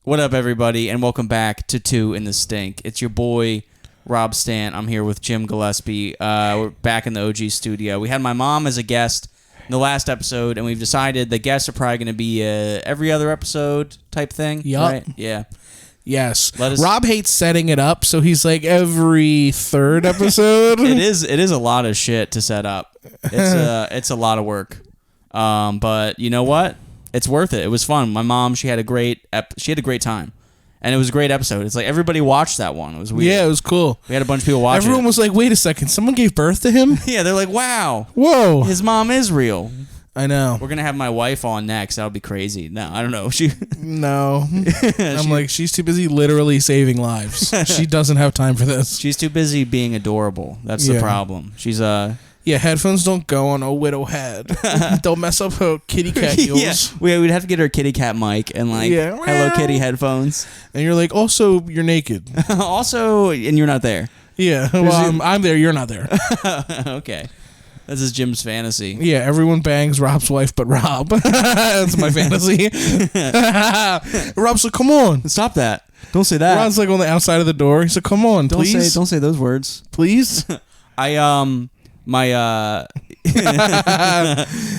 What up, everybody, and welcome back to Two in the Stink. It's your boy, Rob Stant. I'm here with Jim Gillespie. We're back in the OG studio. We had my mom as a guest in the last episode, and we've decided the guests are probably going to be every other episode type thing. Yup. Right? Yeah. Yes. Rob hates setting it up, so he's like every third episode. It is a lot of shit to set up. It's a lot of work. But you know what? It's worth it. It was fun. My mom, she had a great time. And it was a great episode. It's like everybody watched that one. It was weird. Yeah, it was cool. We had a bunch of people watching. Everyone was like, wait a second, someone gave birth to him? Yeah, they're like, wow. Whoa. His mom is real. I know. We're going to have my wife on next. That'll be crazy. No, I don't know. No. I'm like, she's too busy literally saving lives. She doesn't have time for this. She's too busy being adorable. That's the problem. She's Yeah, headphones don't go on a widow head. Don't mess up her kitty cat heels. Yeah, we'd have to get her kitty cat mic and Hello Kitty headphones. And you're like, also, you're naked. Also, and you're not there. Yeah, well, I'm there, you're not there. Okay. This is Jim's fantasy. Yeah, everyone bangs Rob's wife but Rob. That's my fantasy. Rob's like, come on. Stop that. Don't say that. Rob's like on the outside of the door. He's like, come on, please. Don't say those words. Please?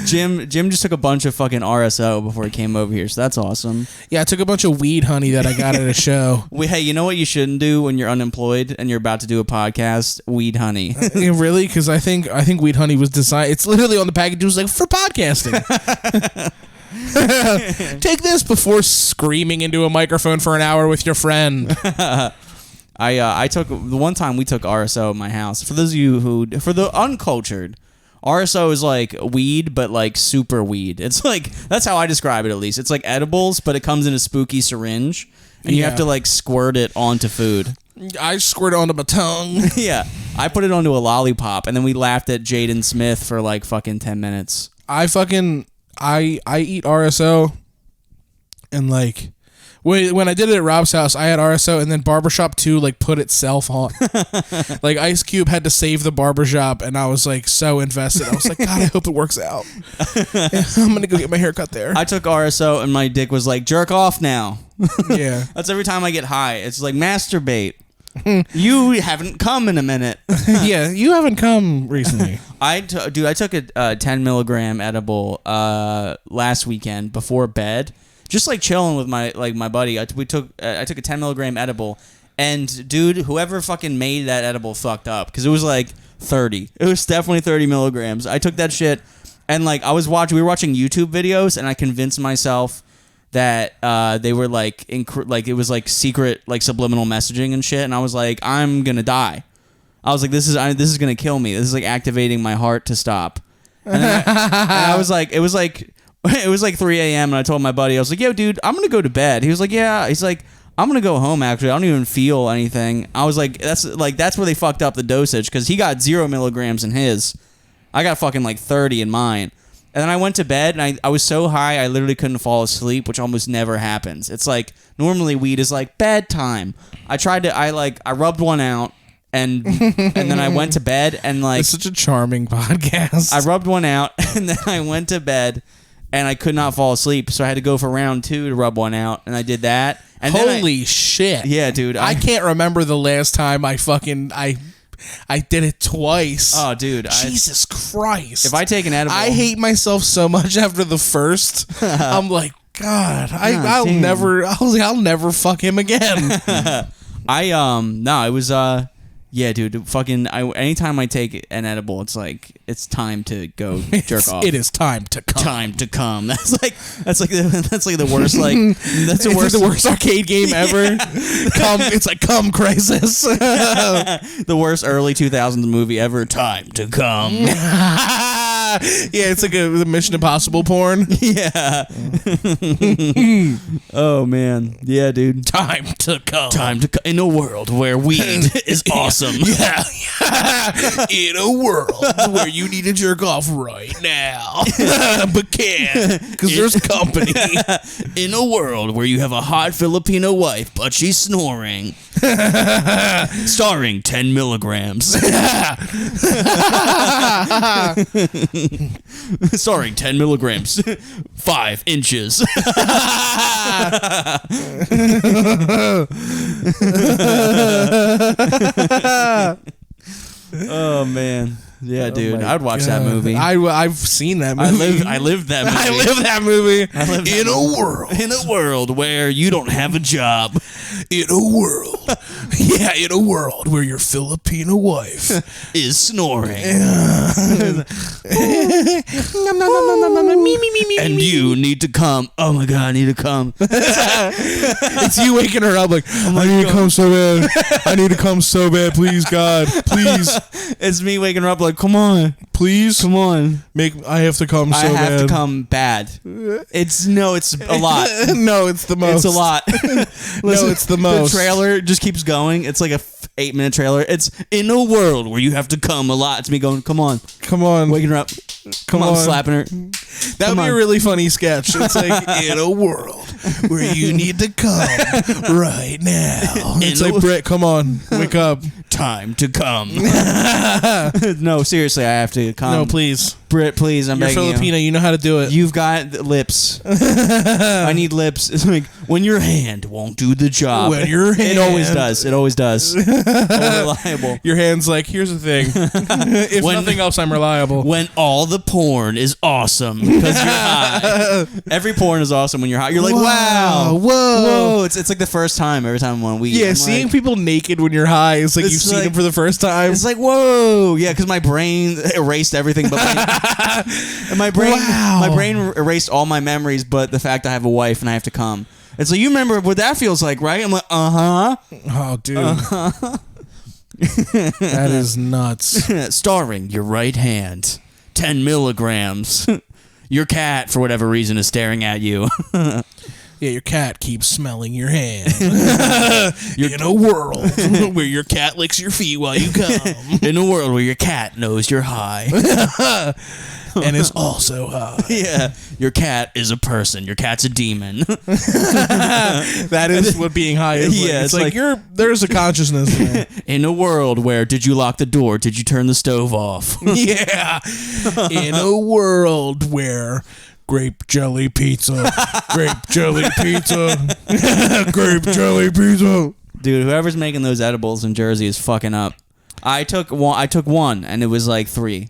Jim just took a bunch of fucking RSO before he came over here, so that's awesome. Yeah, I took a bunch of weed honey that I got at a show. Hey, you know what you shouldn't do when you're unemployed and you're about to do a podcast? Weed honey. Really? Because I think weed honey was designed. It's literally on the package. It was like for podcasting. Take this before screaming into a microphone for an hour with your friend. I took the one time we took RSO at my house. For those of you for the uncultured, RSO is like weed, but like super weed. It's like, that's how I describe it at least. It's like edibles, but it comes in a spooky syringe, and you have to like squirt it onto food. I squirt it onto my tongue. Yeah, I put it onto a lollipop, and then we laughed at Jaden Smith for like fucking 10 minutes. I eat RSO, and like. When I did it at Rob's house, I had RSO, and then Barbershop 2 like put itself on. Like Ice Cube had to save the barbershop, and I was like so invested. I was like, God, I hope it works out. I'm gonna go get my hair cut there. I took RSO, and my dick was like, jerk off now. Yeah, that's every time I get high. It's like masturbate. You haven't come in a minute. Yeah, you haven't come recently. I took a 10 milligram edible last weekend before bed. Just like chilling with my buddy. I took a 10 milligram edible, and dude, whoever fucking made that edible fucked up, because it was like 30. It was definitely 30 milligrams. I took that shit, and like we were watching YouTube videos, and I convinced myself that they were like it was like secret like subliminal messaging and shit, and I was like, I'm gonna die. I was like, this is gonna kill me. This is like activating my heart to stop. And I was like, it was like 3 a.m. and I told my buddy, I was like, yo, dude, I'm going to go to bed. He was like, yeah. He's like, I'm going to go home, actually. I don't even feel anything. I was like, that's where they fucked up the dosage, because he got 0 milligrams in his. I got fucking like 30 in mine. And then I went to bed, and I was so high, I literally couldn't fall asleep, which almost never happens. It's like, normally weed is like bedtime. I rubbed one out. And then I went to bed, and like... It's such a charming podcast. I rubbed one out, and then I went to bed, and I could not fall asleep, so I had to go for round 2 to rub one out, and I did that. And holy shit. Yeah, dude. I can't remember the last time I did it twice. Oh, dude. Jesus Christ. If I take an edible... I hate myself so much after the first. I'm like, God, I'll never fuck him again. It was... Yeah, dude. Fucking. Anytime I take an edible, it's like it's time to go jerk off. It is time to come. Time to come. That's like the worst. Like that's the worst arcade game ever. It's like come crisis. The worst early 2000s movie ever. Time to come. Yeah, it's like the Mission Impossible porn. Yeah. Oh man. Yeah, dude. Time to come. Time to come. In a world where weed is awesome. Yeah. In a world where you need to jerk off right now, but can't because there's company. In a world where you have a hot Filipino wife, but she's snoring. Starring 10 milligrams. Starring 10 milligrams, 5 inches. Oh man, yeah, dude, I'd watch that movie. I've seen that movie. I lived that movie. I live that movie. I live in a world. In a world where you don't have a job. In a world. Yeah, in a world where your Filipino wife is snoring. And you need to come. Oh my god, I need to come. It's you waking her up like, I need to come so bad. I need to come so bad. Please, God. Please. It's me waking her up like, come on. Please. Come on. I have to come so bad. I have to come bad. It's a lot. No, it's the most. It's a lot. No, it's the most. The trailer just keeps going. It's like a 8-minute trailer. It's in a world where you have to come a lot. It's me going, come on. Come on. Waking her up. Come on. Slapping her. That would be a really funny sketch. It's like, in a world where you need to come right now. It's like, Britt, come on. Wake up. Time to come. No, seriously, I have to come. No, please. Britt, please, I'm You're begging Filipino. You know how to do it. You've got lips. I need lips. It's like, when your hand won't do the job. When your hand. It always does. It always does. Reliable. Your hand's like, here's the thing. If nothing else, I'm reliable. When all the porn is awesome because you're high. Every porn is awesome when you're high. You're like, wow. Whoa. It's like the first time every time when we. Yeah, seeing people naked when you're high is like you've seen them for the first time. It's like, whoa. Yeah, because my brain erased everything but and my brain erased all my memories but the fact I have a wife and I have to come. It's like, you remember what that feels like, right? I'm like, oh, dude. That is nuts. Starring your right hand, 10 milligrams. Your cat, for whatever reason, is staring at you. Yeah, your cat keeps smelling your hand. You're in a world where your cat licks your feet while you come. In a world where your cat knows you're high. And is also high. Yeah, your cat is a person. Your cat's a demon. That is what being high is. Yeah, it's like there's a consciousness there. In a world where, did you lock the door? Did you turn the stove off? Yeah. In a world where grape jelly pizza, grape jelly pizza, grape jelly pizza. Dude, whoever's making those edibles in Jersey is fucking up. I took one, and it was like 3.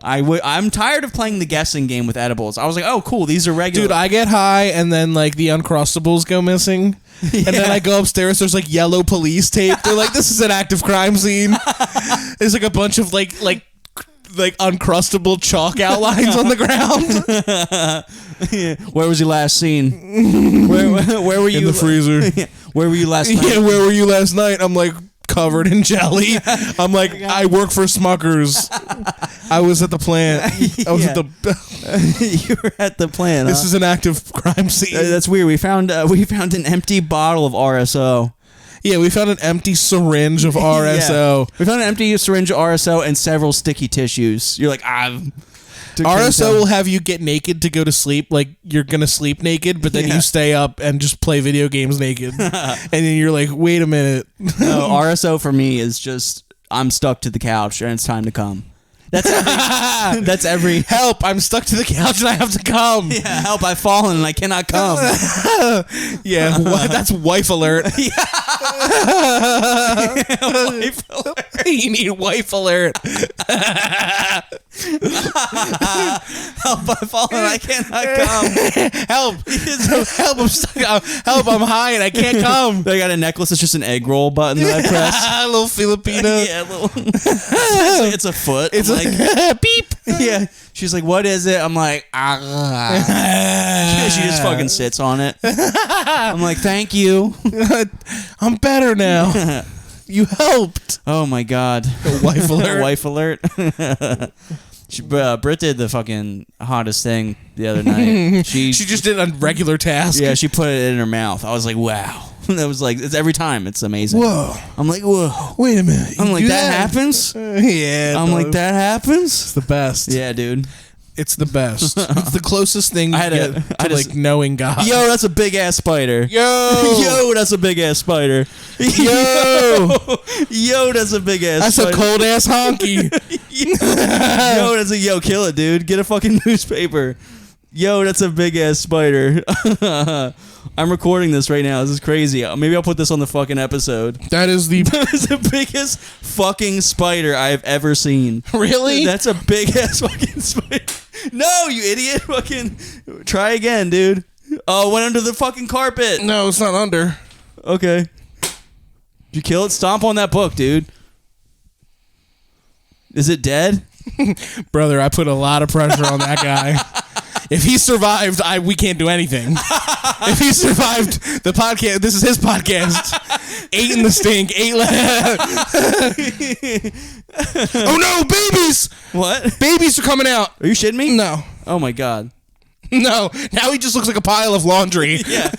I'm tired of playing the guessing game with edibles. I was like, oh, cool, these are regular. Dude, I get high, and then, like, the Uncrustables go missing. Yeah. And then I go upstairs, there's, like, yellow police tape. They're like, this is an active crime scene. There's, like, a bunch of, like Uncrustable chalk outlines on the ground. Yeah. Where was you last seen? Where were you? In the freezer. Yeah. Where were you last night? Yeah, where were you last night? I'm like, covered in jelly. I'm like, I work for Smuckers. I was at the plant. I was at the. You were at the plant. This is an active crime scene. That's weird. We found an empty bottle of RSO. Yeah, we found an empty syringe of RSO. Yeah. We found an empty syringe of RSO and several sticky tissues. You're like, RSO will have you get naked to go to sleep. Like, you're going to sleep naked, but then you stay up and just play video games naked. And then you're like, wait a minute. No, RSO for me is just, I'm stuck to the couch and it's time to come. That's every help, I'm stuck to the couch and I have to come. Yeah, help, I've fallen and I cannot come. Yeah, that's wife alert. Yeah. Wife alert. You need wife alert. Help, I've fallen and I cannot come. Help. Help, I'm stuck. Help, I'm high and I can't come. I got a necklace that's just an egg roll button that I press. A little Filipino. Yeah, it's a foot. It's like beep. Yeah. She's like, what is it? I'm like, She just fucking sits on it. I'm like, thank you. I'm better now. You helped. Oh my god. Wife alert. Wife alert. Britt did the fucking hottest thing the other night. She just did a regular task. Yeah, she put it in her mouth. I was like, wow. That was like, it's every time. It's amazing. Whoa. I'm like, whoa. Wait a minute. I'm like, that happens? Yeah. I'm like, that happens? It's the best. Yeah, dude. It's the best. It's the closest thing you get to like knowing God. Yo, that's a big ass spider. Yo, that's a big ass spider. Yo, that's a big ass. That's spider. a cold ass honky. Yo, kill it, dude. Get a fucking newspaper. Yo, that's a big ass spider. I'm recording this right now. This is crazy. Maybe I'll put this on the fucking episode. That is the biggest fucking spider I've ever seen. Really? That's a big ass fucking spider. No, you idiot. Fucking try again, dude. Oh, it went under the fucking carpet. No, it's not under. Okay. Did you kill it? Stomp on that book, dude. Is it dead? Brother, I put a lot of pressure on that guy. If he survived, we can't do anything. If he survived the podcast, this is his podcast. 8 in the stink, 8 Oh no, babies! What? Babies are coming out. Are you shitting me? No. Oh my god. No. Now he just looks like a pile of laundry. Yeah.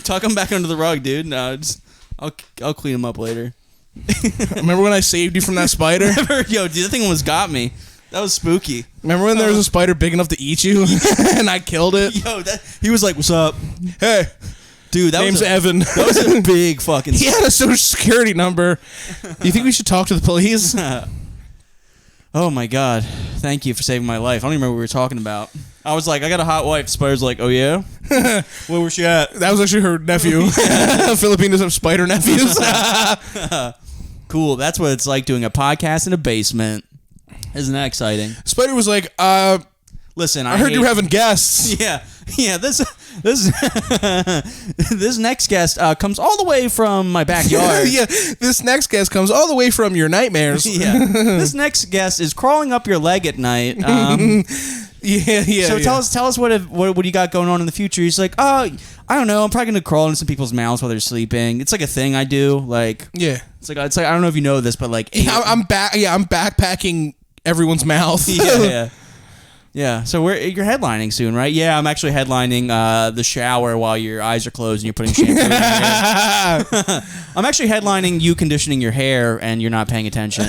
Tuck him back under the rug, dude. No, I'll clean him up later. Remember when I saved you from that spider? Yo, dude, that thing almost got me. That was spooky. Remember when there was a spider big enough to eat you and I killed it? Yo, he was like, "What's up?" Hey, dude, name's Evan. That was a big fucking. He had a social security number. Do you think we should talk to the police? Oh my god! Thank you for saving my life. I don't even remember what we were talking about. I was like, I got a hot wife. Spider's like, oh yeah? Where was she at? That was actually her nephew. Filipinos have spider nephews. Cool. That's what it's like doing a podcast in a basement. Isn't that exciting? Spider was like, listen, I heard you were having guests. Yeah. This this next guest comes all the way from my backyard. Yeah, this next guest comes all the way from your nightmares. Yeah. This next guest is crawling up your leg at night. Yeah. So tell us what you got going on in the future. He's like, oh, I don't know. I'm probably gonna crawl into some people's mouths while they're sleeping. It's like a thing I do. Like, yeah. It's like I don't know if you know this, but like, I'm backpacking everyone's mouth. Yeah. So you're headlining soon, right? Yeah, I'm actually headlining the shower while your eyes are closed and you're putting shampoo in your hair. I'm actually headlining you conditioning your hair and you're not paying attention.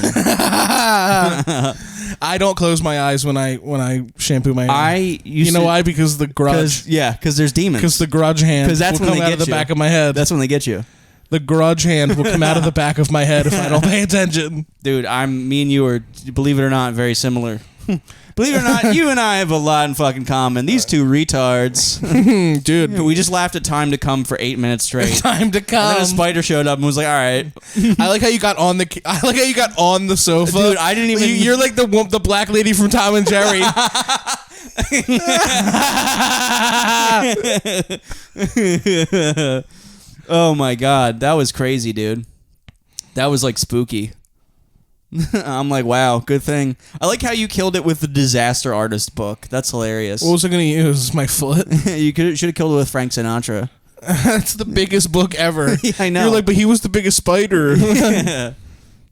I don't close my eyes when I shampoo my hair. You know why? Because the grudge. Because there's demons. Because the grudge hand will come out of the back of my head. That's when they get you. The grudge hand will come out of the back of my head if I don't pay attention. Dude, me and you are, believe it or not, very similar. Believe it or not, you and I have a lot in fucking common. These two retards. Dude. We just laughed at Time to Come for 8 minutes straight. Time to Come. And then a spider showed up and was like, all right. I like how you got on the sofa. Dude, I didn't even... You're like the black lady from Tom and Jerry. Oh my god, that was crazy, dude. That was like spooky. I'm like, wow, good thing. I like how you killed it with the Disaster Artist book. That's hilarious. What was I going to use? My foot? You should have killed it with Frank Sinatra. That's the biggest book ever. Yeah, I know. You're like, but he was the biggest spider. Yeah.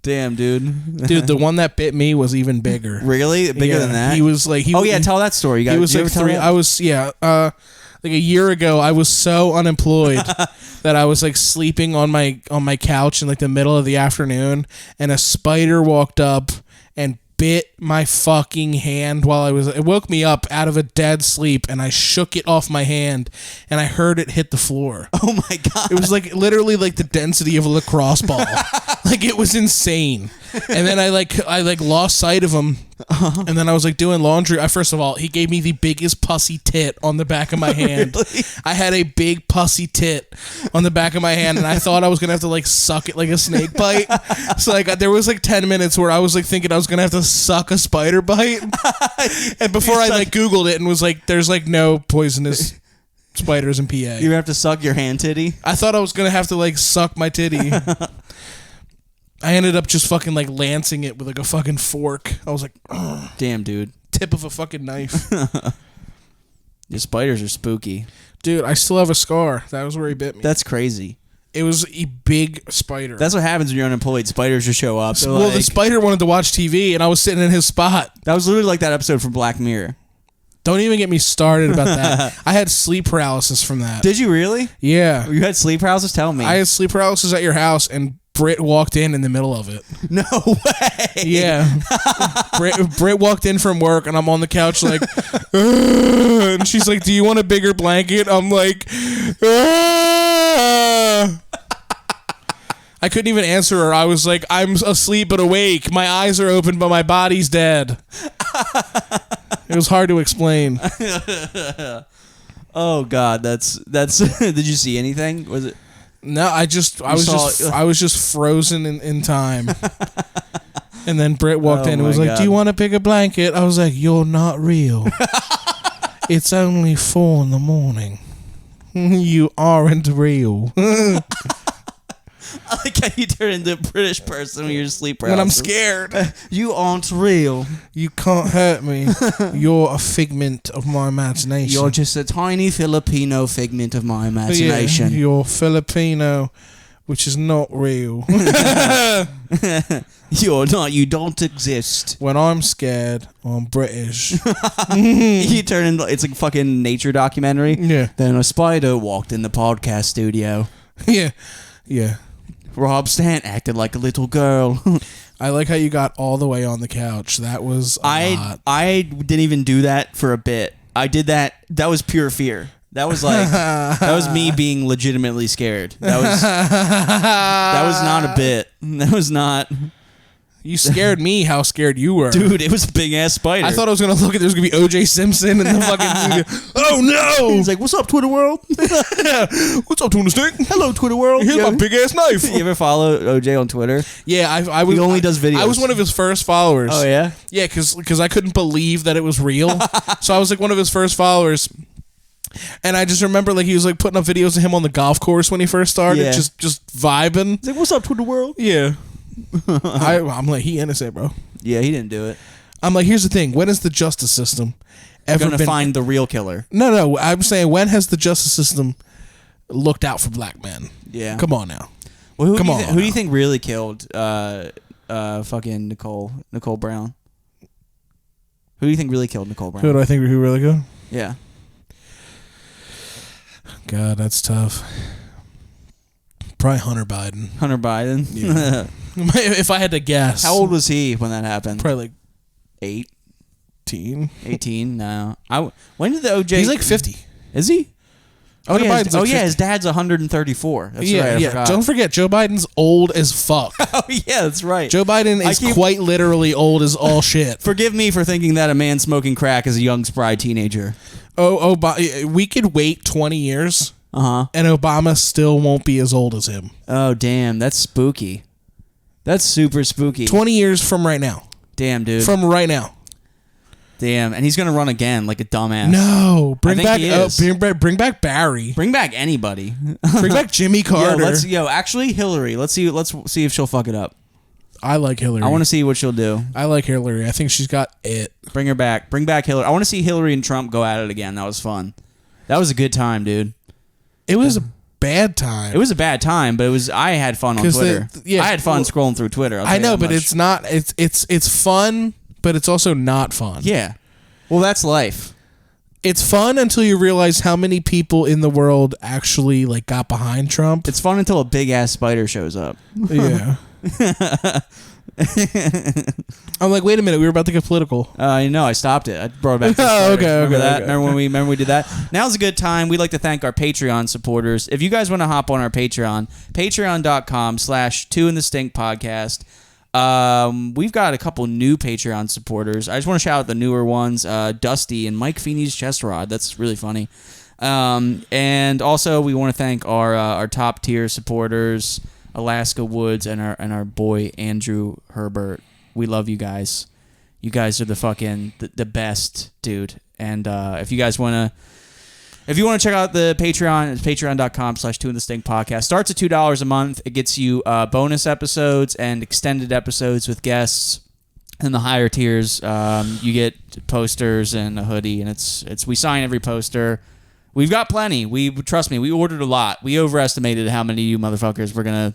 Damn, dude. Dude, the one that bit me was even bigger. Really? Bigger than that? He was like... tell that story. He was like 3... I was... Yeah. Like a year ago, I was so unemployed that I was like sleeping on my couch in like the middle of the afternoon, and a spider walked up and bit my fucking hand it woke me up out of a dead sleep, and I shook it off my hand, and I heard it hit the floor. Oh my god! It was like literally like the density of a lacrosse ball. Like it was insane. And then I lost sight of him. Uh-huh. And then I was like doing laundry. First of all, he gave me the biggest pussy tit on the back of my hand. Really? I had a big pussy tit on the back of my hand, and I thought I was gonna have to like suck it like a snake bite. So like there was like 10 minutes where I was like thinking I was gonna have to suck a spider bite. And bore I like Googled it and was like, there's like no poisonous spiders in PA. You have to suck your hand titty? I thought I was gonna have to like suck my titty. I ended up just fucking like lancing it with like a fucking fork. I was like, ugh. Damn, dude. Tip of a fucking knife. Your spiders are spooky. Dude, I still have a scar. That was where he bit me. That's crazy. It was a big spider. That's what happens when you're unemployed. Spiders just show up. Well, the spider wanted to watch TV, and I was sitting in his spot. That was literally like that episode from Black Mirror. Don't even get me started about that. I had sleep paralysis from that. Did you really? Yeah. You had sleep paralysis? Tell me. I had sleep paralysis at your house, and Britt walked in the middle of it. No way. Yeah. Britt walked in from work, and I'm on the couch like, and she's like, do you want a bigger blanket? I'm like, I couldn't even answer her. I was like, I'm asleep but awake. My eyes are open, but my body's dead. It was hard to explain. Oh God, that's. Did you see anything? Was it? No, I was just frozen in time. And then Britt walked in and was like, "Do you want to pick a blanket?" I was like, "You're not real. It's only 4 a.m. You aren't real." I like how you turn into a British person when you're asleep. When I'm scared. You aren't real. You can't hurt me. You're a figment of my imagination. You're just a tiny Filipino figment of my imagination. Yeah, you're Filipino, which is not real. You're not. You don't exist. When I'm scared, I'm British. You turn into, it's like a fucking nature documentary. Yeah. Then a spider walked in the podcast studio. Yeah. Yeah. Rob Stant acted like a little girl. I like how you got all the way on the couch. That was a lot. I didn't even do that for a bit. I did that. That was pure fear. That was like that was me being legitimately scared. That was not a bit. That was not. You scared me how scared you were. Dude, it was a big ass spider. I thought I was going to look at there's going to be O.J. Simpson in the fucking... Oh, no! He's like, what's up, Twitter world? What's up, Tuna Stick? Hello, Twitter world. Here's my big-ass knife. You ever follow OJ on Twitter? Yeah, I was... He only does videos. I was one of his first followers. Oh, yeah? Yeah, because I couldn't believe that it was real. So I was like one of his first followers. And I just remember like he was like putting up videos of him on the golf course when he first started, just vibing. He's like, what's up, Twitter world? Yeah. I'm like, he innocent, bro. Yeah, he didn't do it. I'm like, here's the thing. When has the justice system ever been... find the real killer? No. I'm saying, when has the justice system looked out for black men? Yeah. Come on now. Well, who do you think really killed fucking Nicole Brown? Who do you think really killed Nicole Brown? Who do I think who really killed? Yeah. God, that's tough. Probably Hunter Biden. Hunter Biden? Yeah. If I had to guess. How old was he when that happened? Probably like 18. 18? No. When did the OJ... He's like 50. Is he? Oh, Hunter yeah, Biden's like 50. His dad's 134. That's right, I forgot. Don't forget, Joe Biden's old as fuck. Oh, yeah, that's right. Joe Biden is quite literally old as all shit. Forgive me for thinking that a man smoking crack is a young, spry teenager. We could wait 20 years... And Obama still won't be as old as him. Oh, damn. That's spooky. That's super spooky. 20 years from right now. Damn, dude. From right now. Damn. And he's going to run again like a dumbass. No. Bring back Barry. Bring back anybody. Bring back Jimmy Carter. Actually, Hillary. Let's see if she'll fuck it up. I like Hillary. I want to see what she'll do. I like Hillary. I think she's got it. Bring her back. Bring back Hillary. I want to see Hillary and Trump go at it again. That was fun. That was a good time, dude. It was a bad time. It was a bad time, but I had fun on Twitter. I had fun scrolling through Twitter. I know, but it's not. It's fun, but it's also not fun. Yeah. Well, that's life. It's fun until you realize how many people in the world actually like got behind Trump. It's fun until a big ass spider shows up. Yeah. I'm like, wait a minute, we were about to get political. I stopped it. I brought it back to the remember that? Okay. Remember we did that? Now's a good time. We'd like to thank our Patreon supporters. If you guys want to hop on our Patreon, patreon.com/2inthestink podcast. We've got a couple new Patreon supporters. I just want to shout out the newer ones, Dusty and Mike Feeney's Chest Rod. That's really funny. And also we want to thank our top tier supporters, Alaska Woods and our boy Andrew Herbert. We love you guys. You guys are the best, dude. And if you want to check out the Patreon, it's patreon.com/2inthestink podcast. Starts at $2 a month. It gets you bonus episodes and extended episodes with guests. And the higher tiers, you get posters and a hoodie, and it's we sign every poster. We've got plenty. Trust me, we ordered a lot. We overestimated how many of you motherfuckers were gonna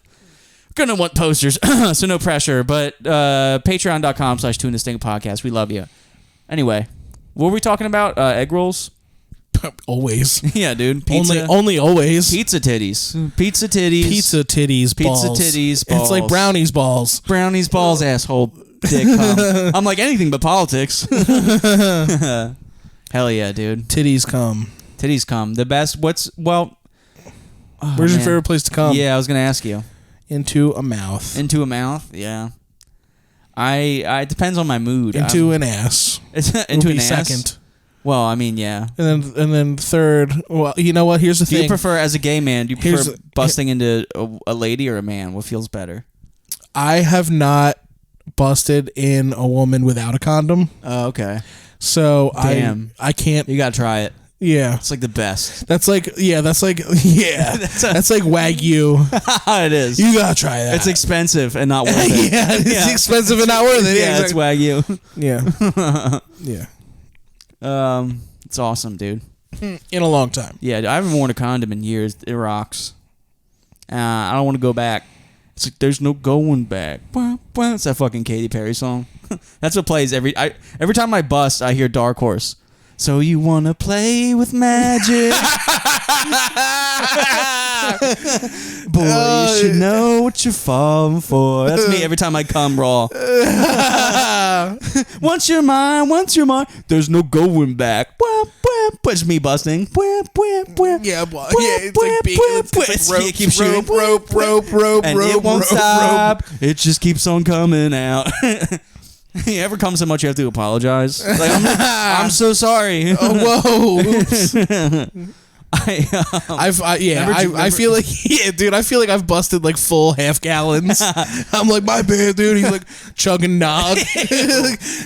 want posters, so no pressure. But patreon.com/2inthestink podcast. We love you. Anyway, what were we talking about? Egg rolls. Always. Yeah, dude. Pizza. Only always. Pizza titties. Pizza titties. Pizza titties. Balls. Pizza titties. Balls. It's like brownies balls. Brownies balls. Asshole. Dick. Cum. I'm like anything but politics. Hell yeah, dude. Titties come. Titties come. The best. Where's your favorite place to come? Yeah, I was gonna ask you. Into a mouth. Into a mouth, yeah. It depends on my mood. Into an ass. Into an ass. Second. Well, I mean, yeah. And then third. Well, you know what? Here's the thing. Do you prefer, as a gay man, do you prefer busting into a lady or a man? What feels better? I have not busted in a woman without a condom. Oh, okay. So damn. I can't. You gotta try it. Yeah. It's like the best. That's like that's like Wagyu. It is. You gotta try that. It's expensive and not worth it. Yeah, it's expensive and not worth it. Yeah, it's Wagyu. Yeah. Yeah. It's awesome, dude. In a long time. Yeah, I haven't worn a condom in years. It rocks. I don't want to go back. It's like there's no going back. It's that fucking Katy Perry song. That's what plays every time I bust. I hear Dark Horse. So you wanna play with magic? Boy, you should know what you're falling for. That's me every time I come raw. Once you're mine, there's no going back. It's me busting. Yeah, boy. It's like big. It's like It keeps shooting. rope, and it won't stop. It just keeps on coming out. You ever come so much you have to apologize? Like, I'm so sorry. Oh, whoa. Oops. I feel like dude. I feel like I've busted like full half gallons. I'm like, my bad, dude. He's like chugging nog. Ew,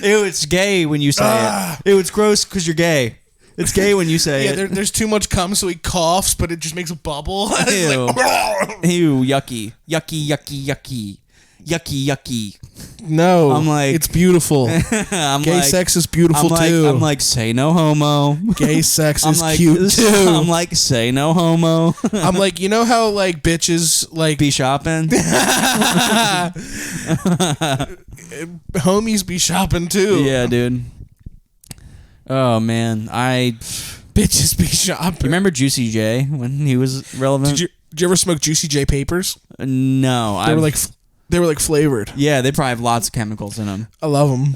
it's gay when you say it. Ew, it's gross because you're gay. It's gay when you say it. Yeah, there's too much cum, so he coughs, but it just makes a bubble. Ew. Like, ew, yucky, yucky. No, I'm like, it's beautiful. Gay sex is beautiful too. I'm like, say no homo. Gay sex is cute too. I'm like, say no homo. I'm like, you know how like bitches like be shopping. Homies be shopping too. Yeah, dude. Oh man, bitches be shopping. You remember Juicy J when he was relevant? Did you ever smoke Juicy J papers? No, they were like flavored. Yeah, they probably have lots of chemicals in them. I love them.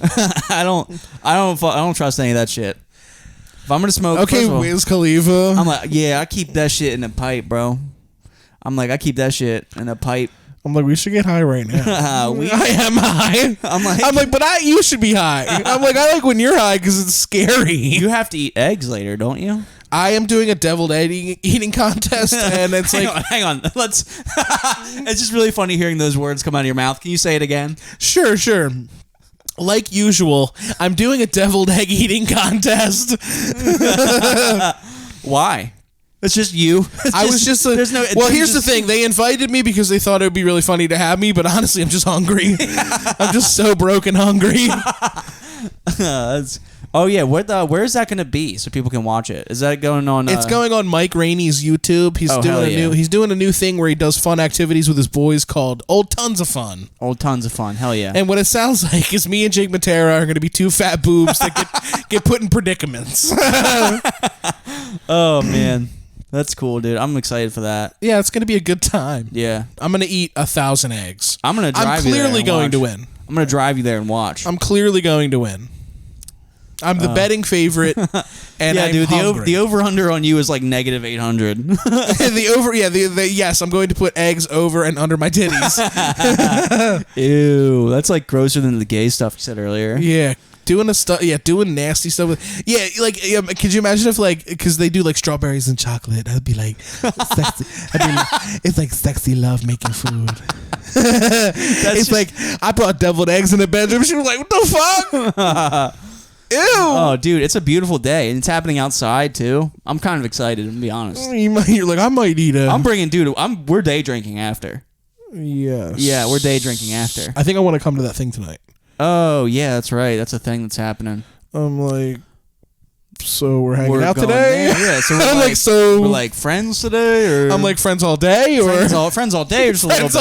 I don't trust any of that shit. If I'm gonna smoke, okay, Wiz Khalifa. I'm like, yeah, I keep that shit in a pipe, bro. I keep that shit in a pipe. I'm like, we should get high right now. I am high. I'm like, but you should be high. I'm like, I like when you're high because it's scary. You have to eat eggs later, don't you? I am doing a deviled egg eating contest, and it's hang on. Let's. It's just really funny hearing those words come out of your mouth. Can you say it again? Sure. Like usual, I'm doing a deviled egg eating contest. Why? It's just you. Here's the thing. They invited me because they thought it would be really funny to have me, but honestly, I'm just hungry. I'm just so broke and hungry. Oh yeah, where is that going to be so people can watch it? Is that going on? It's going on Mike Rainey's YouTube. He's doing a new thing where he does fun activities with his boys called Old Tons of Fun. Old Tons of Fun, hell yeah! And what it sounds like is me and Jake Matera are going to be two fat boobs that get put in predicaments. Oh man, that's cool, dude. I'm excited for that. Yeah, it's going to be a good time. Yeah, I'm going to eat 1,000 eggs. I'm going to drive you there. I'm clearly going to win. I'm going to drive you there and watch. I'm clearly going to win. I'm the betting favorite, and yeah, I'm dude. hungry. The over under on you is like -800. Yes, I'm going to put eggs over and under my titties. Ew, that's like grosser than the gay stuff you said earlier. Yeah. Doing nasty stuff with could you imagine if because they do like strawberries and chocolate, I'd be like sexy. It's like sexy love making food. It's like I brought deviled eggs in the bedroom. She was like, what the fuck? Ew. Oh, dude, it's a beautiful day, and it's happening outside too. I'm kind of excited, to be honest. You're like, I might eat a. I'm bringing, dude. We're day drinking after. Yes. Yeah, we're day drinking after. I think I want to come to that thing tonight. Oh yeah, that's right. That's a thing that's happening. I'm like, so we're hanging out today. Yeah, so we're like friends today, or I'm like friends all day, or friends all day, or just a little bit.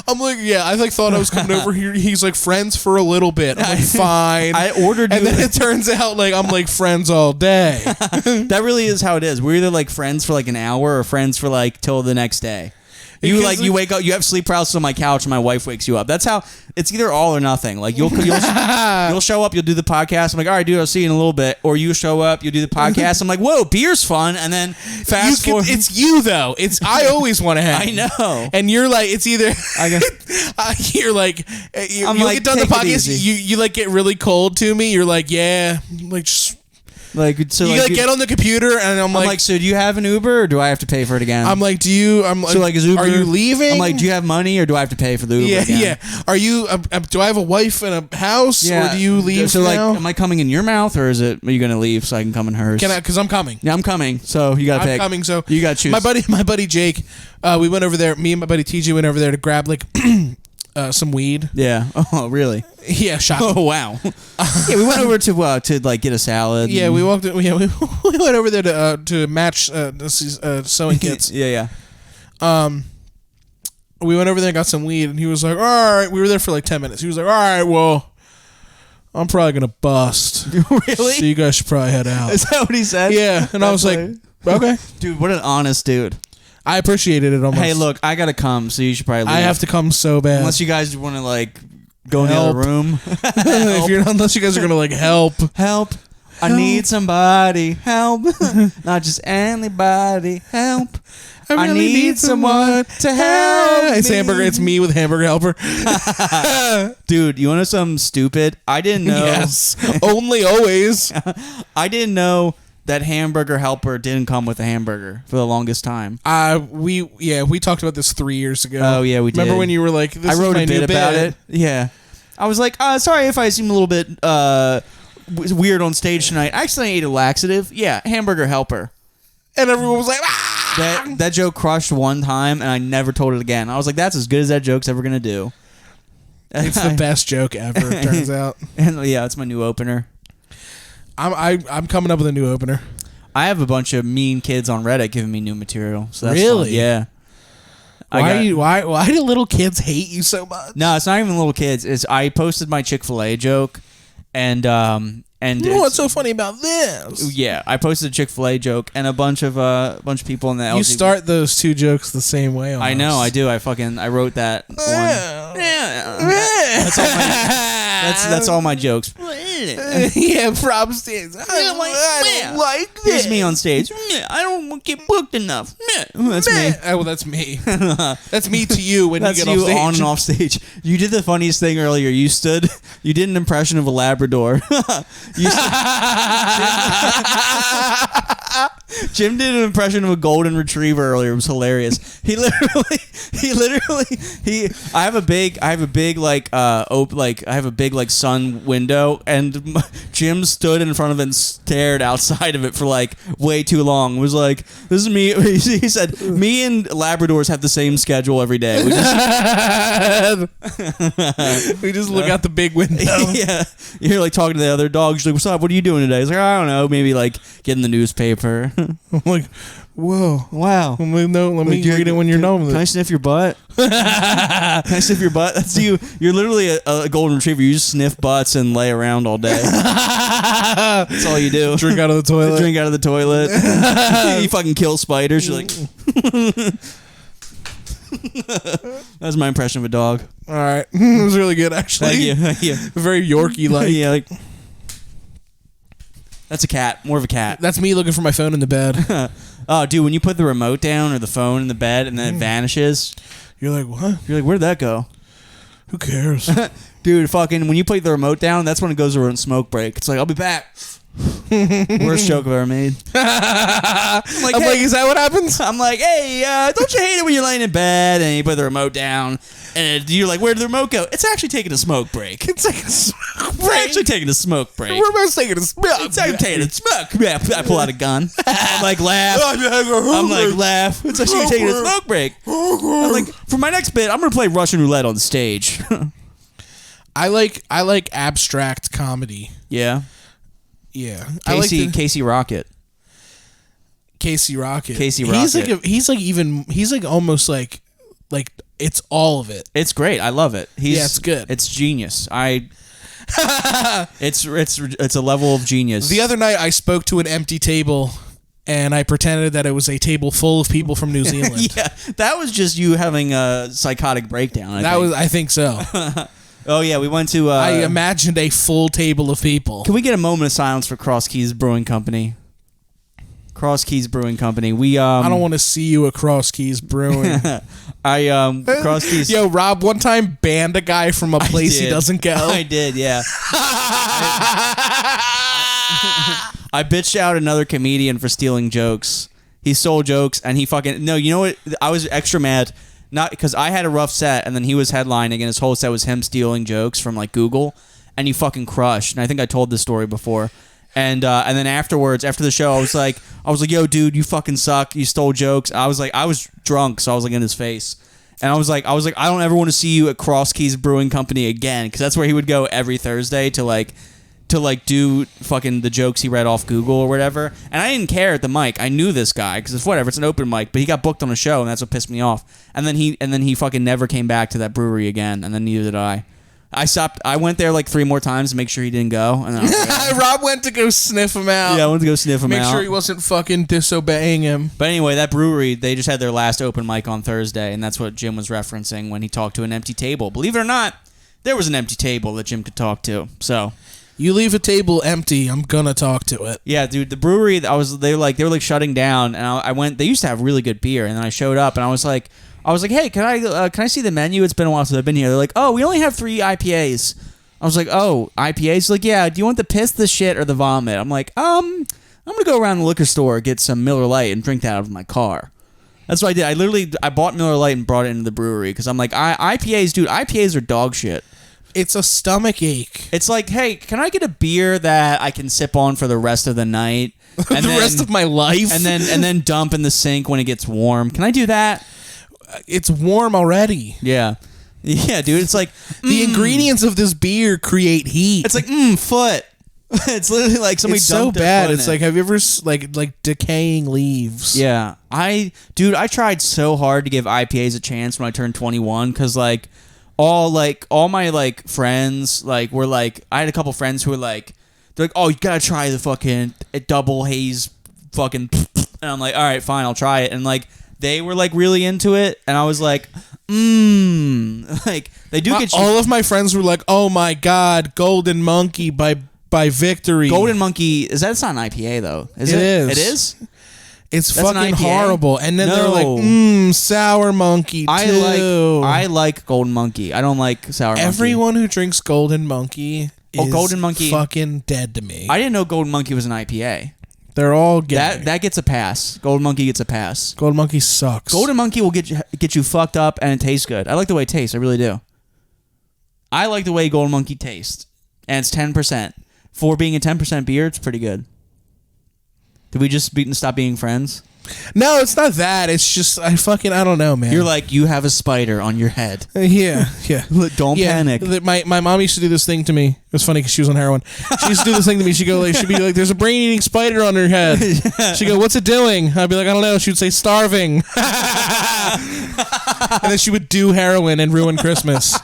I'm like, yeah. I thought I was coming over here. He's like friends for a little bit. I'm like, fine. I ordered, and then it turns out like I'm like friends all day. That really is how it is. We're either like friends for like an hour or friends for like till the next day. You wake up, you have sleep paralysis on my couch, and my wife wakes you up. That's how it's either all or nothing. Like you'll show up, you'll do the podcast. I'm like, all right, dude, I'll see you in a little bit. Or you show up, you do the podcast. I'm like, whoa, beer's fun. And then fast forward, it's you though. I always want to have. I know. And you're like, it's either you're like, I'm you like, get done the take it podcast, easy. you like get really cold to me. You're like, yeah, like just. Like so, You like get on the computer and I'm like, so do you have an Uber or do I have to pay for it again? I'm like, I'm like, so like, is Uber? Are you leaving? I'm like, do you have money or do I have to pay for the Uber? Yeah, again? yeah. Are you? Do I have a wife and a house? Yeah. Or do you leave So like, now? am I coming in your mouth or are you gonna leave so I can come in hers? Because I'm coming. Yeah, I'm coming. So you gotta pick. I'm coming. So you gotta choose. My buddy Jake, we went over there. Me and my buddy TJ went over there to grab like some weed. Yeah. Oh, really? Yeah. Shocking. Oh, wow. Yeah, we went over to like get a salad. Yeah, we walked. We went over there to match sewing kits. Yeah. We went over there and got some weed, and he was like, "All right." We were there for like 10 minutes. He was like, "All right, well, I'm probably gonna bust. Really? So you guys should probably head out." Is that what he said? Yeah, and I was like, "Okay." Dude, what an honest dude. I appreciated it almost. Hey, look, I gotta come, so you should probably leave. I have to come so bad. Unless you guys want to like go in the other room. Unless you guys are gonna like help. Help. I need somebody. Help. Not just anybody. Help. I really need someone to help. It's hamburger. It's me with hamburger helper. Dude, you want to know something stupid? I didn't know. Yes. Only always. I didn't know that hamburger helper didn't come with a hamburger for the longest time. We talked about this 3 years ago. Oh yeah, we did. Remember when you were like, "This I is wrote my a bit new about it. Yeah, I was like, sorry if I seem a little bit weird on stage tonight. I actually ate a laxative. Yeah, hamburger helper. And everyone was like, "Ah!" That joke crushed one time, and I never told it again. I was like, that's as good as that joke's ever gonna do. It's the best joke ever. It turns out. And yeah, it's my new opener. I'm coming up with a new opener. I have a bunch of mean kids on Reddit giving me new material. So that's really? fun. Yeah. Why do little kids hate you so much? No, it's not even little kids. It's I posted my Chick-fil-A joke, and you know what's so funny about this? Yeah, I posted a Chick-fil-A joke, and a bunch of people in the You start those two jokes the same way. Almost. I know, I do. I wrote that one. That's all my jokes. Yeah, prop stage. I don't like this. Here's me on stage. I don't get booked enough. That's me. Oh, well, that's me. That's me to you when That's you get off stage. on and off stage. You did the funniest thing earlier. You did an impression of a Labrador. Jim did an impression of a golden retriever earlier. It was hilarious. I have a big like sun window, and Jim stood in front of it and stared outside of it for like way too long. It was like, this is me. He said, me and Labradors have the same schedule every day. We just look out the big window. Yeah, you're like talking to the other dogs. You're like, what's up? What are you doing today? He's like, I don't know. Maybe like getting the newspaper. I'm like, whoa, wow. Let me read it when you're done with it. Can I sniff your butt? Can I sniff your butt? That's you. You're literally a golden retriever. You just sniff butts and lay around all day. That's all you do. Drink out of the toilet. Drink out of the toilet. You fucking kill spiders. You're like. That's my impression of a dog. All right, it was really good actually. Thank you. Very Yorkie like. Yeah, like. That's a cat. More of a cat. That's me looking for my phone in the bed. Oh, dude, when you put the remote down or the phone in the bed and then it vanishes, you're like, what? You're like, where'd that go? Who cares? Dude, fucking, when you put the remote down, that's when it goes over in smoke break. It's like, I'll be back. Worst joke I've ever made. I'm like, is that what happens? I'm like, hey, don't you hate it when you're laying in bed and you put the remote down and you're like, where'd the remote go? It's actually taking a smoke break. It's like a smoke break. It's actually taking a smoke break. We're about taking a smoke. It's actually taking a smoke. Yeah, I pull out a gun. I'm like, laugh. It's actually taking a smoke break. I'm like, for my next bit, I'm gonna play Russian roulette on stage. I like abstract comedy. Yeah. Yeah, Casey Rocket. Casey Rocket. He's like almost like it's all of it. It's great. I love it. It's good. It's genius. It's a level of genius. The other night I spoke to an empty table and I pretended that it was a table full of people from New Zealand. Yeah, that was just you having a psychotic breakdown. I think so. Oh yeah, we went to. I imagined a full table of people. Can we get a moment of silence for Cross Keys Brewing Company? Cross Keys Brewing Company. We I don't want to see you at Cross Keys Brewing. Cross Keys. Yo, Rob, one time banned a guy from a place he doesn't go. I did, yeah. I bitched out another comedian for stealing jokes. He stole jokes, and he fucking... No, you know what? I was extra mad. Not because I had a rough set, and then he was headlining, and his whole set was him stealing jokes from, like, Google, and he fucking crushed. And I think I told this story before. And then afterwards, after the show, I was like, yo, dude, you fucking suck. You stole jokes. I was drunk, so I was, like, in his face. And I was like, I don't ever want to see you at Cross Keys Brewing Company again, because that's where he would go every Thursday to do fucking the jokes he read off Google or whatever. And I didn't care at the mic. I knew this guy because it's whatever. It's an open mic, but he got booked on a show, and that's what pissed me off. And then he fucking never came back to that brewery again, and then neither did I. I stopped. I went there like 3 more times to make sure he didn't go. And then I was like, Rob went to go sniff him out. Yeah, I went to go sniff him out. Make sure he wasn't fucking disobeying him. But anyway, that brewery, they just had their last open mic on Thursday, and that's what Jim was referencing when he talked to an empty table. Believe it or not, there was an empty table that Jim could talk to. So you leave a table empty, I'm gonna talk to it. yeah, dude, the brewery, they were like shutting down, and I went. They used to have really good beer, and then I showed up, and I was like, hey, can I see the menu? It's been a while since I've been here. They're like, oh, we only have 3 IPAs. I was like, oh, IPAs? Like, yeah, do you want the piss, the shit, or the vomit? I'm like, I'm going to go around the liquor store, get some Miller Lite, and drink that out of my car. That's what I did. I bought Miller Lite and brought it into the brewery, because I'm like, IPAs, dude, IPAs are dog shit. It's a stomach ache. It's like, hey, can I get a beer that I can sip on for the rest of the night? And the rest of my life? And then dump in the sink when it gets warm. Can I do that? It's warm already. Yeah. Yeah, dude. It's like the ingredients of this beer create heat. It's like foot. It's literally like somebody. It's so dumped their bad. foot in It's it. like, have you ever like decaying leaves? Yeah, I tried so hard to give IPAs a chance when I turned 21 because all my friends were like, I had a couple friends who were like, they're like, oh, you gotta try the fucking double haze fucking, and I'm like, all right, fine, I'll try it, and they were really into it, and I was like, they do get you. All of my friends were like, oh my god, Golden Monkey by Victory. Golden Monkey, that's not an IPA though, is it? It is? It's That's fucking horrible. And then they're No. like, Sour Monkey too. I like Golden Monkey. I don't like Sour Monkey. Everyone who drinks Golden Monkey is Golden Monkey fucking dead to me. I didn't know Golden Monkey was an IPA. They're all gay. That gets a pass. Golden Monkey gets a pass. Golden Monkey sucks. Golden Monkey will get you fucked up, and it tastes good. I like the way it tastes. I really do. I like the way Golden Monkey tastes, and it's 10%. For being a 10% beer, it's pretty good. Did we just stop being friends? No, it's not that. It's just I don't know, man. You're like, you have a spider on your head. Yeah. Don't panic. My mom used to do this thing to me. It was funny because she was on heroin. She used to do this thing to me. She'd be like, there's a brain-eating spider on her head. She'd go, what's it doing? I'd be like, I don't know. She would say, starving. And then she would do heroin and ruin Christmas.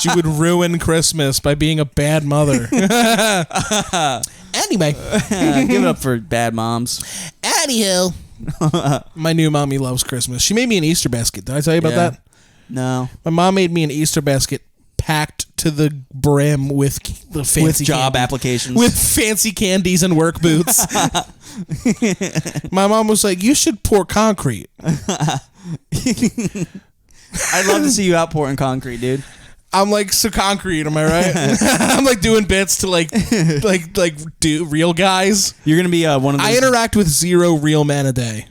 She would ruin Christmas by being a bad mother. Anyway. Give it up for bad moms. Anywho. My new mommy loves Christmas. She made me an Easter basket. Did I tell you about that? No. My mom made me an Easter basket packed to the brim with the fancy with job candy, applications. with fancy candies and work boots. My mom was like, you should pour concrete. I'd love to see you out pouring concrete, dude. I'm like, so concrete, am I right? I'm like doing bits to do real guys. You're gonna be one of those. I interact with 0 real men a day.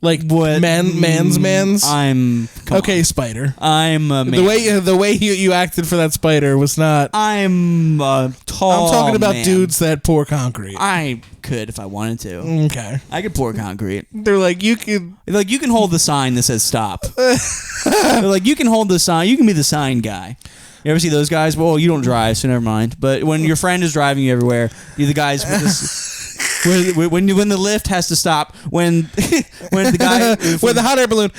Like what? Men's. I'm okay, Spider. I'm a man. The way you acted for that spider was not. I'm a tall. I'm talking about man. dudes that pour concrete. I could if I wanted to. Okay. I could pour concrete. They're like, you can. Like, you can hold the sign that says stop. They're like, you can hold the sign. You can be the sign guy. You ever see those guys? Well, you don't drive, so never mind. But when your friend is driving you everywhere, you're the guys with this. When the lift has to stop, when the guy when the hot air balloon,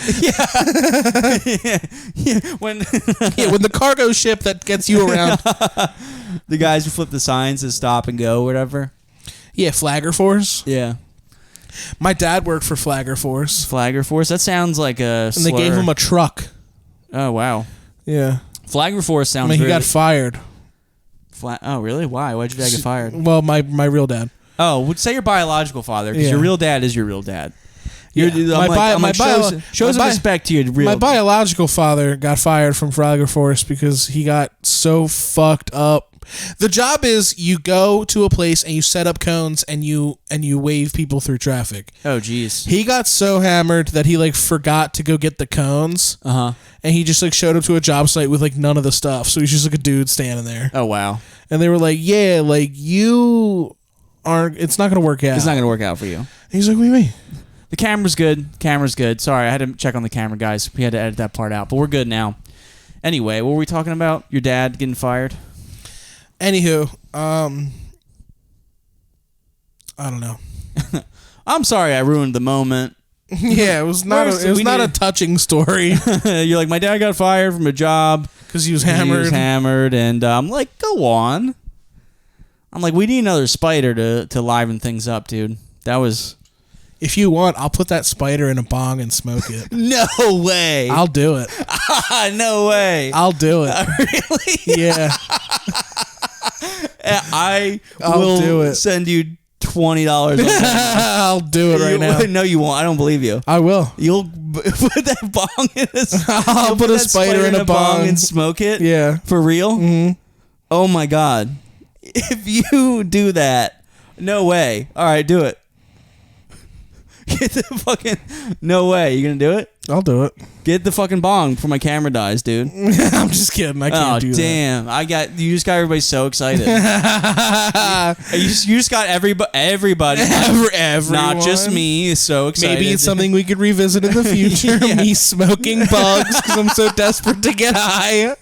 yeah, when when the cargo ship that gets you around, The guys who flip the signs to stop and go, whatever. Yeah, Flagger Force. Yeah. My dad worked for Flagger Force. Flagger Force? That sounds like a slur. And they gave him a truck. Oh, wow. Yeah. Flagger Force sounds I mean, he really... got fired. Oh, really? Why? Why'd your dad get fired? Well, my real dad. Oh, would say your biological father, because your real dad is your real dad. Shows of respect to your real. My biological father got fired from Flagger Force because he got so fucked up. The job is you go to a place and you set up cones and you wave people through traffic. Oh, jeez. He got so hammered that he like forgot to go get the cones. And he just like showed up to a job site with like none of the stuff. So he's just like a dude standing there. Oh, wow. And they were like, "Yeah, like you aren't. It's not gonna work out. It's not gonna work out for you." And he's like, "What do you mean?" The camera's good. Camera's good. Sorry, I had to check on the camera, guys. We had to edit that part out, but we're good now. Anyway, what were we talking about? Your dad getting fired? Anywho, I don't know. I'm sorry I ruined the moment. Yeah, it was not. A touching story. You're like, my dad got fired from a job because he was hammered. And I'm like, go on. I'm like, we need another spider to liven things up, dude. That was. If you want, I'll put that spider in a bong and smoke it. No way. I'll do it. No way. I'll do it. Really? Yeah. I'll do it. Send you $20. I'll do it right now. No, you won't. I don't believe you. I will. You'll put that bong in a. I'll put a spider in a bong and smoke it. Yeah. For real? Mm-hmm. Oh my god! If you do that, no way. All right, do it. Get the fucking. No way. You gonna do it? I'll do it. Get the fucking bong before my camera dies, dude. I'm just kidding. I can't do that. Oh, damn. You just got everybody so excited. you just got everybody. Everyone. Not just me is so excited. Maybe it's something we could revisit in the future. Yeah. Me smoking bugs because I'm so desperate to get high.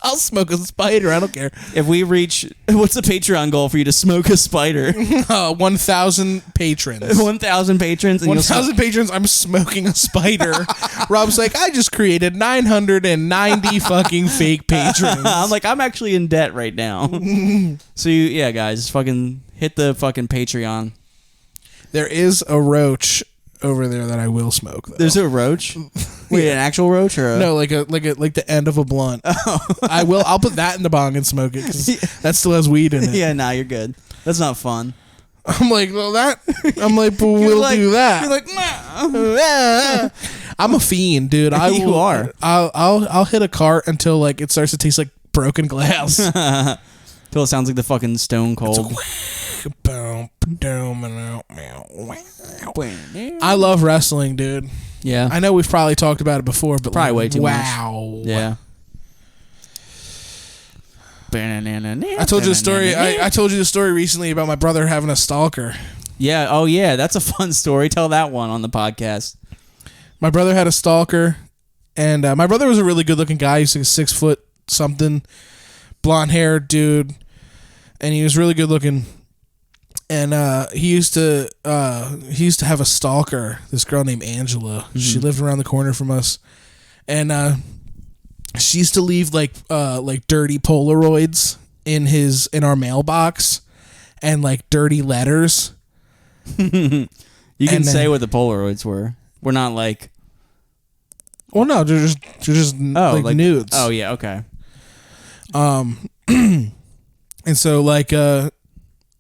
I'll smoke a spider. I don't care. If we reach, what's the Patreon goal for you to smoke a spider? 1,000 patrons. 1,000 patrons. 1,000 patrons. I'm smoking a spider. Rob's like, I just created 990 fucking fake patrons. I'm like, I'm actually in debt right now. So yeah, guys, fucking hit the fucking Patreon. There is a roach over there that I will smoke, though. There's a roach? Wait, Yeah. An actual roach or a... No, like the end of a blunt. Oh. I'll put that in the bong and smoke it because that still has weed in it. Yeah, nah, you're good. That's not fun. I'm like, well, that. I'm like, but we'll do that. You're like, nah. I'm a fiend, dude. You are. I'll hit a cart until like it starts to taste like broken glass. Until it sounds like the fucking Stone Cold. I love wrestling, dude. Yeah. I know we've probably talked about it before, but probably way too much. Wow. Yeah. I told you the story. I told you the story recently about my brother having a stalker. Yeah. Oh, yeah. That's a fun story. Tell that one on the podcast. My brother had a stalker, and my brother was a really good-looking guy. He's like 6 foot something, blonde-haired dude, and he was really good-looking. And he used to have a stalker, this girl named Angela. Mm-hmm. She lived around the corner from us, and she used to leave like dirty Polaroids in our mailbox, and like dirty letters. You can say what the Polaroids were. We're not like. Well, no, they're just like nudes. Oh yeah, okay. And so like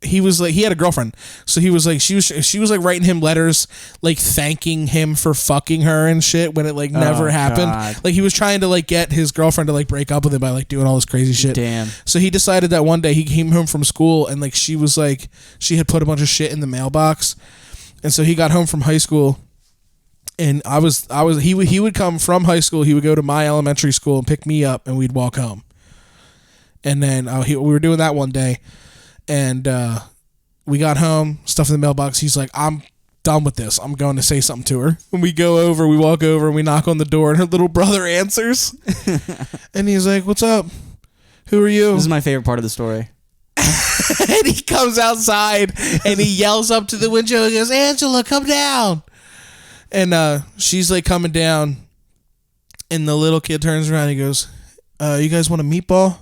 he was like, he had a girlfriend, so he was like, she was like writing him letters like thanking him for fucking her and shit when it like never happened. God. Like he was trying to like get his girlfriend to like break up with him by like doing all this crazy shit. Damn. So he decided that one day he came home from school and like she was like, she had put a bunch of shit in the mailbox, and so he got home from high school, and he would come from high school, he would go to my elementary school and pick me up, and we'd walk home. And then we were doing that one day. And we got home, stuff in the mailbox. He's like, I'm done with this. I'm going to say something to her. When we walk over, and we knock on the door, and her little brother answers. And he's like, what's up? Who are you? This is my favorite part of the story. And he comes outside, and he yells up to the window and goes, Angela, come down. And she's like coming down, and the little kid turns around and he goes, you guys want a meatball?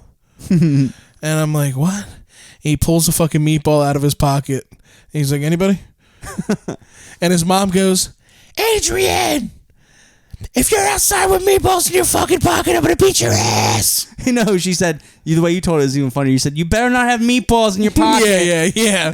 And I'm like, what? And he pulls a fucking meatball out of his pocket. And he's like, anybody? And his mom goes, Adrian, if you're outside with meatballs in your fucking pocket, I'm going to beat your ass. You know, she said, the way you told it is even funnier. You said, you better not have meatballs in your pocket. Yeah.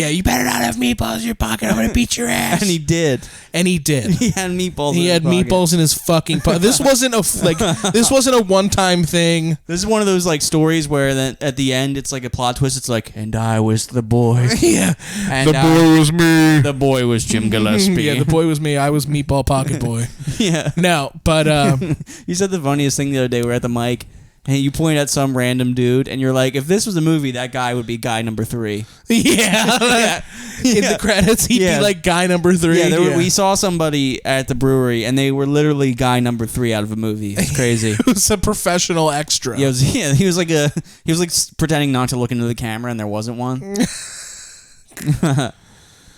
You better not have meatballs in your pocket. I'm going to beat your ass. And he did. He had meatballs He had meatballs in his fucking pocket. This wasn't a one-time thing. This is one of those like stories where then at the end it's like a plot twist. It's like, and I was the boy. Yeah. And the boy was me. The boy was Jim Gillespie. Yeah, the boy was me. I was Meatball Pocket Boy. Yeah. No, but you said the funniest thing the other day. We were at the mic. And you point at some random dude, and you're like, if this was a movie, that guy would be guy number 3. Yeah. In the credits, he'd be like guy number 3. Yeah, we saw somebody at the brewery, and they were literally guy number 3 out of a movie. It's crazy. It was a professional extra. Yeah, he was like pretending not to look into the camera, and there wasn't one.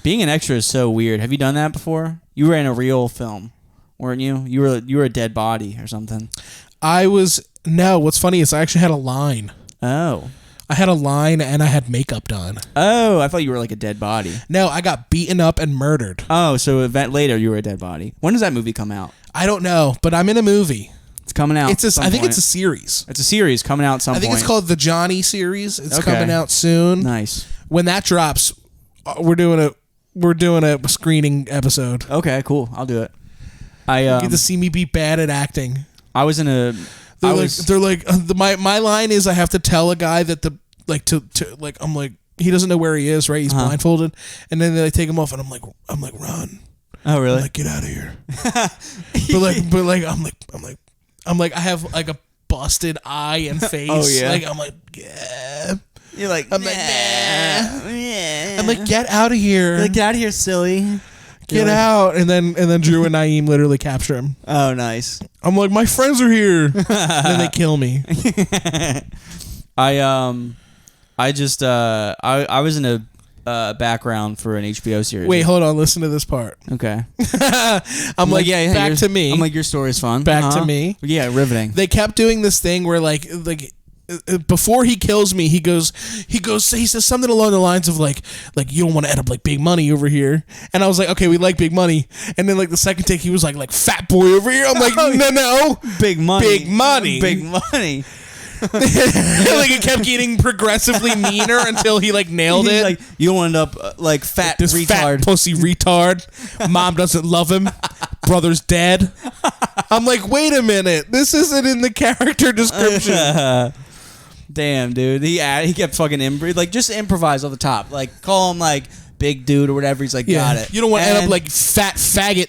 Being an extra is so weird. Have you done that before? You were in a real film, weren't you? You were a dead body or something. No, what's funny is I actually had a line. Oh. I had a line and I had makeup done. Oh, I thought you were like a dead body. No, I got beaten up and murdered. Oh, so event later you were a dead body. When does that movie come out? I don't know, but I'm in a movie. It's coming out. I think it's a series. It's a series coming out some point. I think it's called the Johnny series. It's coming out soon. Nice. When that drops, we're doing a screening episode. Okay, cool. I'll do it. You get to see me be bad at acting. I was in a my line is I have to tell a guy that I'm like he doesn't know where he is, right? He's blindfolded, and then they take him off, and I'm like run. Oh really? I'm like, get out of here. I'm like I have like a busted eye and face. Oh yeah. Like I'm like yeah. You're like I'm like nah. I'm like get out of here. Like, get out of here, silly. Get out, and then Drew and Naeem literally capture him. Oh, nice. I'm like, my friends are here. And then they kill me. I was in a background for an HBO series. Wait, hold on. Listen to this part. Okay. I'm like, yeah, back to me. I'm like, your story's fun. Back to me. Yeah, riveting. They kept doing this thing where like before he kills me, he says something along the lines of like you don't want to end up like Big Money over here. And I was like, okay, we like Big Money. And then like the second take, he was like fat boy over here. I'm like, no, Big Money, Big Money, Big Money. Like it kept getting progressively meaner until he like nailed it. Like you don't end up like fat this retard, fat pussy retard. Mom doesn't love him. Brother's dead. I'm like, wait a minute, this isn't in the character description. Damn, dude. He kept fucking just improvise off the top. Like call him like big dude or whatever. He's like, got it. You don't want to end up like fat faggot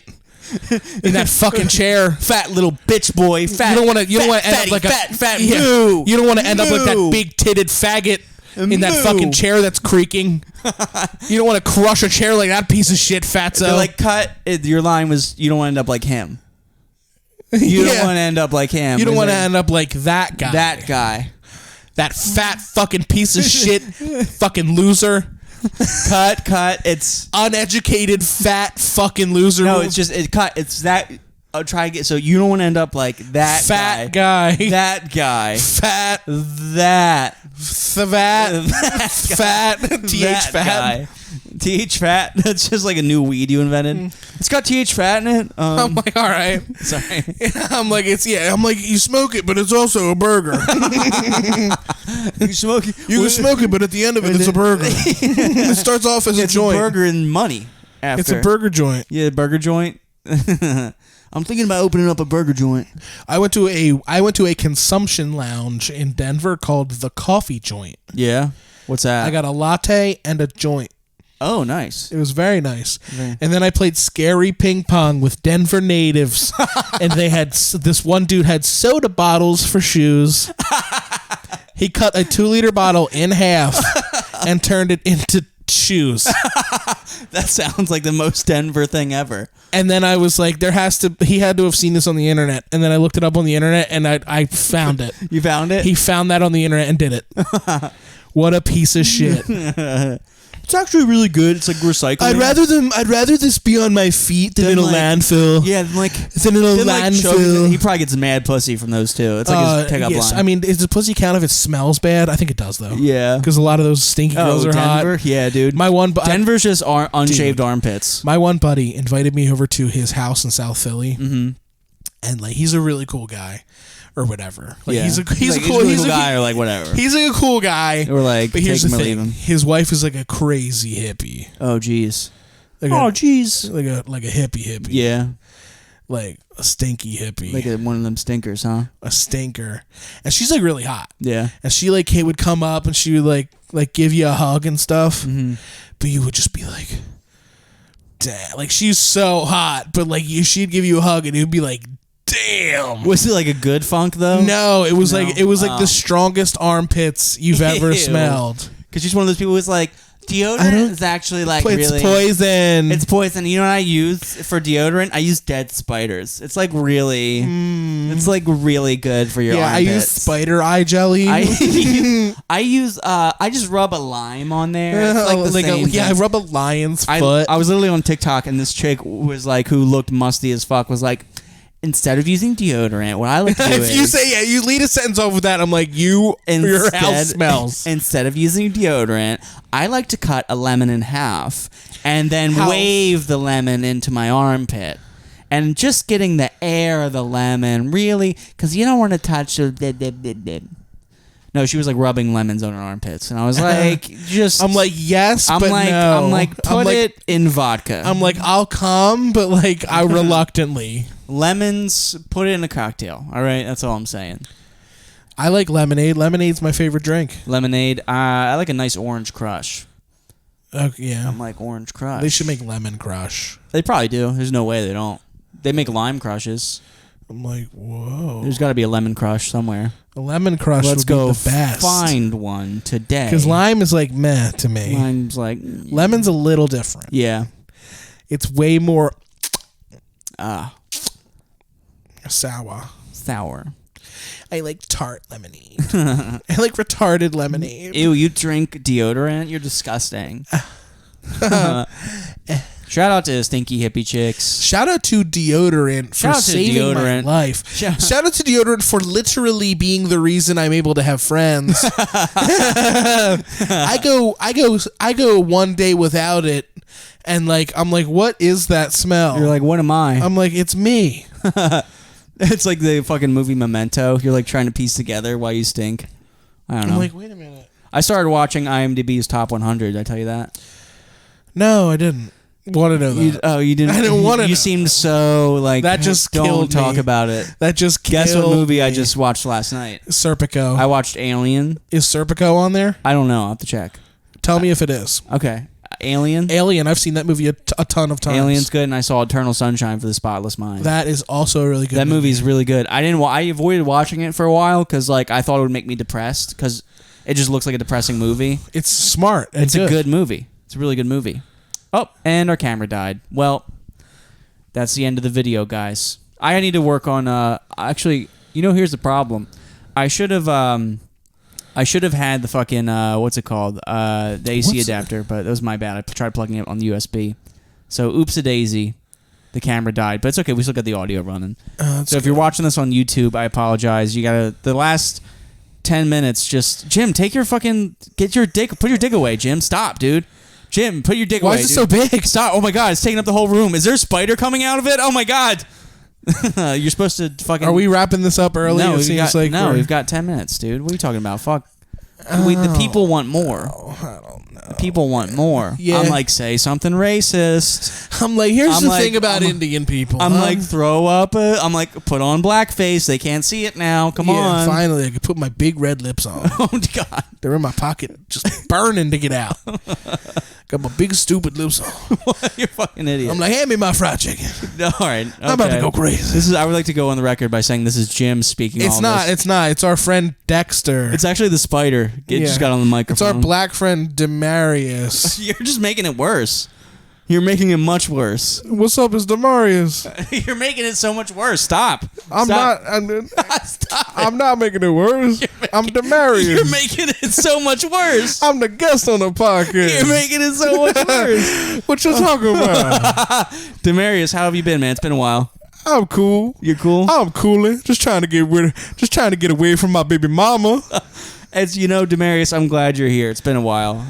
in that fucking chair. Fat little bitch boy. Fat. You don't want to end up like fat moo. You don't want to end up like that big titted faggot in that fucking chair that's creaking. You don't want to crush a chair like that piece of shit, fatso. They're like your line was you don't want to end up like him. You don't want to end up like him. You don't want to end up like that guy. That guy. That fat fucking piece of shit fucking loser. Cut. It's uneducated fat fucking loser. No, it's that. I'll try again. So you don't want to end up like that fat guy. That guy. Fat. That. Fat. TH fat. Guy. TH fat. That's just like a new weed you invented. It's got TH fat in it. I'm like, all right. Sorry. I'm like, I'm like, you smoke it, but it's also a burger. You smoke it. You can smoke it, but at the end of it, it's a burger. It starts off as a joint. It's a burger and money. After. It's a burger joint. Yeah, burger joint. I'm thinking about opening up a burger joint. I went to a consumption lounge in Denver called the Coffee Joint. Yeah. What's that? I got a latte and a joint. Oh, nice. It was very nice. And then I played scary ping pong with Denver natives. And they had this one dude had soda bottles for shoes. He cut a 2-liter bottle in half and turned it into shoes. That sounds like the most Denver thing ever. And then I was like, he had to have seen this on the internet. And then I looked it up on the internet and I found it. You found it? He found that on the internet and did it. What a piece of shit. It's actually really good. It's like recycling. I'd rather this be on my feet than in a landfill. Yeah, than in a landfill. He probably gets mad pussy from those two. It's like his pickup line. I mean, does the pussy count if it smells bad? I think it does though. Yeah, because a lot of those stinky girls are Denver? hot. Yeah, dude. Denver's just unshaved armpits. My one buddy invited me over to his house in South Philly, and like he's a really cool guy. Or whatever. Like he's a cool guy or like whatever. He's like a cool guy. Or like, but here's the thing: his wife is like a crazy hippie. Oh jeez. Like a hippie. Yeah. Like a stinky hippie. Like one of them stinkers, huh? A stinker, and she's like really hot. Yeah. And she like would come up and she would like give you a hug and stuff, but you would just be like, damn, like she's so hot, but like she'd give you a hug and it would be like. Damn. Was it like a good funk though? No, it was like the strongest armpits you've ever smelled. Because she's one of those people who's like, deodorant is actually like it's poison. It's poison. You know what I use for deodorant? I use dead spiders. It's like really, it's like really good for your armpits. I use spider eye jelly. I just rub a lime on there. It's like the same thing. I rub a lion's foot. I was literally on TikTok and this chick was like, who looked musty as fuck, was like, instead of using deodorant, what I like to do if you say you lead a sentence off with that, I'm like, your house smells. Instead of using deodorant, I like to cut a lemon in half and then wave the lemon into my armpit. And just getting the air of the lemon, really, because you don't want to touch the... No, she was like rubbing lemons on her armpits, and I was like, just. I'm like, yes, but no. I'm like, put it in vodka. I'm like, I'll come, but like, I reluctantly. Lemons, put it in a cocktail. All right, that's all I'm saying. I like lemonade. Lemonade's my favorite drink. Lemonade. I like a nice orange crush. Yeah, I'm like orange crush. They should make lemon crush. They probably do. There's no way they don't. They make lime crushes. I'm like, whoa. There's got to be a lemon crush somewhere. A lemon crush would be the best. Find one today. Because lime is like meh to me. Lime's like... Lemon's a little different. Yeah. It's way more... Sour. I like tart lemonade. I like retarded lemonade. Ew, you drink deodorant? You're disgusting. Shout out to stinky hippie chicks. Shout out to deodorant for saving my life. Shout out to deodorant for literally being the reason I'm able to have friends. I go one day without it, and like I'm like, what is that smell? You're like, what am I? I'm like, it's me. It's like the fucking movie Memento. You're like trying to piece together why you stink. I don't know. I'm like, wait a minute. I started watching IMDb's Top 100. Did I tell you that? No, I didn't. Want to know that? You didn't. I didn't want to. You seemed so like that. Just don't talk about it. That just guess what movie I just watched last night? Serpico. I watched Alien. Is Serpico on there? I don't know. I'll have to check. Tell me if it is. Okay. Alien. I've seen that movie a ton of times. Alien's good, and I saw Eternal Sunshine for the Spotless Mind. That is also a really good. That movie's really good. I avoided watching it for a while because like I thought it would make me depressed because it just looks like a depressing movie. It's smart. It's a good movie. It's a really good movie. Oh, and our camera died. Well, that's the end of the video, guys. I need to work on. Actually, here's the problem. I should have had the fucking what's it called? The AC adapter, but that was my bad. I tried plugging it on the USB. So oops a daisy, the camera died, but it's okay. We still got the audio running. So if you're watching this on YouTube, I apologize. You gotta the last 10 minutes. Just Jim, put your dick away, Jim. Stop, dude. Jim, put your dick away. Why is it so big? Stop. Oh my god, it's taking up the whole room. Is there a spider coming out of it? Oh my god. You're supposed to fucking... Are we wrapping this up early? No, we've got 10 minutes, dude. What are you talking about? Fuck. The people want more. I don't know. The people want more. Yeah. I'm like, say something racist. I'm like, here's the thing about Indian people. I'm like, throw up I'm like, put on blackface. They can't see it now. Come on. Finally, I can put my big red lips on. Oh, God. They're in my pocket, just burning to get out. Got my big stupid lips on. You're a fucking idiot. I'm like, hand me my fried chicken. All right. Okay. I'm about to go crazy. I would like to go on the record by saying this is Jim speaking. It's not. It's our friend Dexter. It's actually the spider. Just got on the microphone. It's our black friend Demarius. You're just making it worse. You're making it much worse. What's up, it's Demarius. You're making it so much worse. Stop. Stop I'm not making it worse. I'm Demarius. You're making it so much worse. I'm the guest on the podcast. You're making it so much worse. What you talking about? Demarius, how have you been, man? It's been a while. I'm cool. You're cool? I'm cooling. Just trying to get away from my baby mama. As you know, Demarius, I'm glad you're here. It's been a while.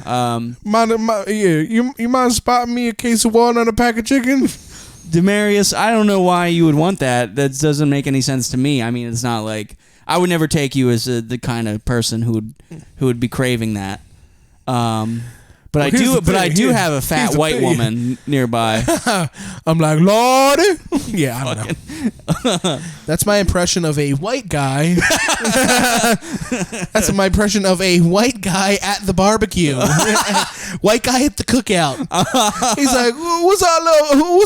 You mind spotting me a case of water and a pack of chicken? Demarius, I don't know why you would want that. That doesn't make any sense to me. I mean, it's not like I would never take you as the kind of person who would be craving that. But I do have a fat white woman nearby. I'm like, Lordy. Yeah, I don't know. That's my impression of a white guy. That's my impression of a white guy at the barbecue. White guy at the cookout. He's like, what's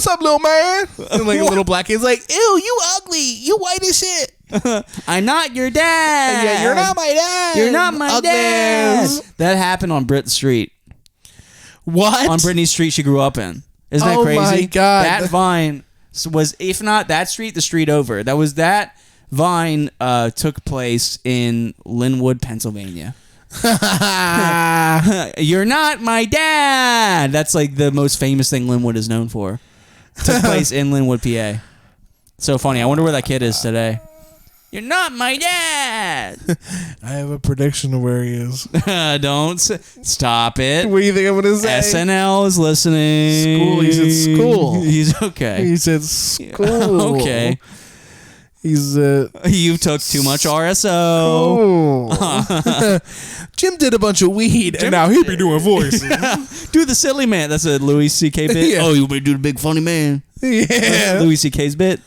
up, little man? And like a little black kid's like, ew, you ugly. You white as shit. I'm not your dad. Yeah, you're not my dad. You're not my dad. Uglies. That happened on Britt Street. What? On Brittany Street she grew up in. Isn't that crazy? Oh my God. That vine was, if not that street, the street over. That vine took place in Linwood, Pennsylvania. You're not my dad. That's like the most famous thing Linwood is known for. Took place in Linwood, PA. So funny. I wonder where that kid is today. You're not my dad. I have a prediction of where he is. Don't stop it. What do you think I'm going to say? SNL is listening. School. He said school. He's okay. He said school. Okay. He's You took too much RSO. cool. Jim did a bunch of weed, and now he be doing voices. Do the silly man. That's a Louis C.K. bit. Yeah. Oh, you better do the big funny man. Yeah. Louis C.K.'s bit.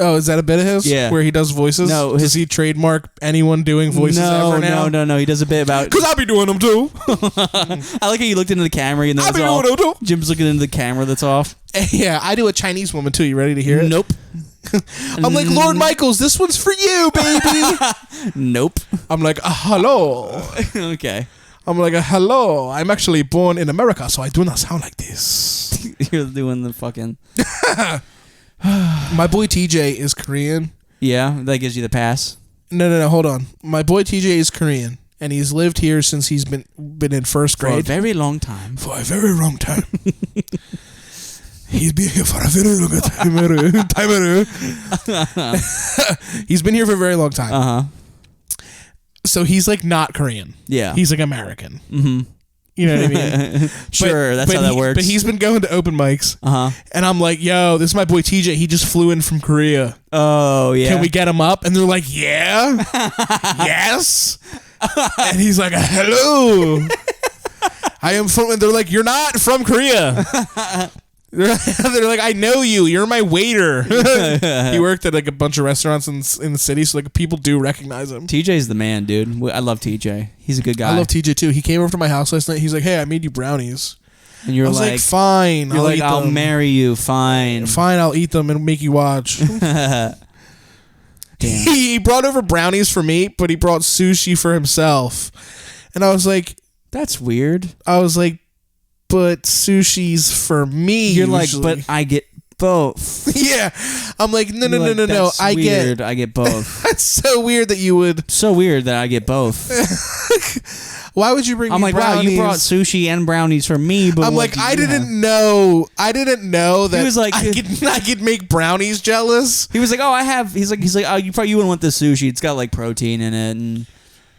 Oh, is that a bit of his? Yeah. Where he does voices? No. Does he trademark anyone doing voices ever now? No. He does a bit about... Because I be doing them too. I like how you looked into the camera and I that's be off. doing them too. Jim's looking into the camera that's off. Yeah, I do a Chinese woman too. You ready to hear it? Nope. I'm like, Lord Michaels, this one's for you, baby. Nope. I'm like, hello. Okay. I'm like, hello. I'm actually born in America, so I do not sound like this. You're doing the fucking... My boy TJ is Korean. Yeah, that gives you the pass. No, hold on. My boy TJ is Korean, and he's lived here since he's been in first grade. For a very long time. For a very long time. He's been here for a very long time. He's been here for a very long time. Uh-huh. So he's like not Korean. Yeah. He's like American. Mm-hmm. You know what I mean? Sure, that's how that works. But he's been going to open mics. Uh-huh. And I'm like, yo, this is my boy TJ. He just flew in from Korea. Oh, yeah. Can we get him up? And they're like, yeah. Yes. And he's like, hello. I am from, and they're like, you're not from Korea. They're like, I know you. You're my waiter. He worked at like a bunch of restaurants in the city, so like people do recognize him. TJ's the man, dude. I love TJ. He's a good guy. I love TJ too. He came over to my house last night. He's like, hey, I made you brownies. And you're I was like, fine. You're like, I'll marry you. Fine. Fine, I'll eat them and make you watch. Damn. He brought over brownies for me, but he brought sushi for himself. And I was like, that's weird. But sushi's for me. You're usually. like, but I get both. Yeah. I'm like, no. That's I weird. I get both. That's so weird that you would. So weird that I get both. Why would you bring I'm me like, brownies? wow, you brought sushi and brownies for me, but I'm like, I didn't know that he was like, I could make brownies jealous. He was like, oh, I have. He's like, oh, you wouldn't want this sushi. It's got like protein in it,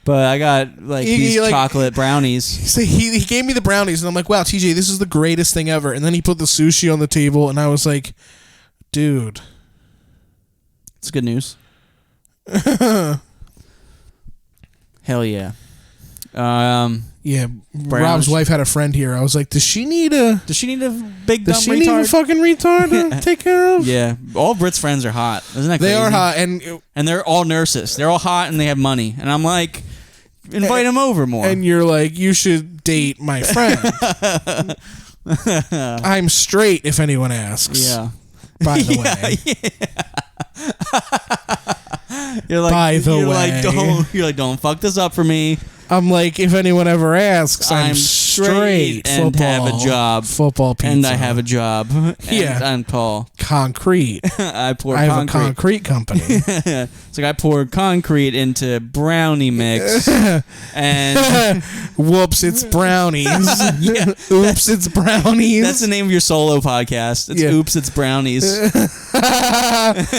but I got like these chocolate brownies. So he gave me the brownies, and I'm like, wow, TJ, this is the greatest thing ever. And then he put the sushi on the table, and I was like, dude, it's good news. Hell yeah. Yeah, Rob's wife had a friend here. I was like, does she need a big dumb retard? Does she need a fucking retard to take care of? Yeah, all Brit's friends are hot. Isn't that crazy? They are hot, and they're all nurses. They're all hot and they have money. And I'm like, invite them over more. And you're like, you should date my friend. I'm straight, if anyone asks. Yeah. By the way. You're like, by the way. You're like, don't fuck this up for me. I'm like, if anyone ever asks, I'm straight and have a job. Football pizza. And I have a job. And Yeah. I'm tall. Concrete. I have a concrete company. It's like I poured concrete into brownie mix. And whoops, it's brownies. Yeah, Oops, it's brownies. that's the name of your solo podcast. It's Oops, it's brownies.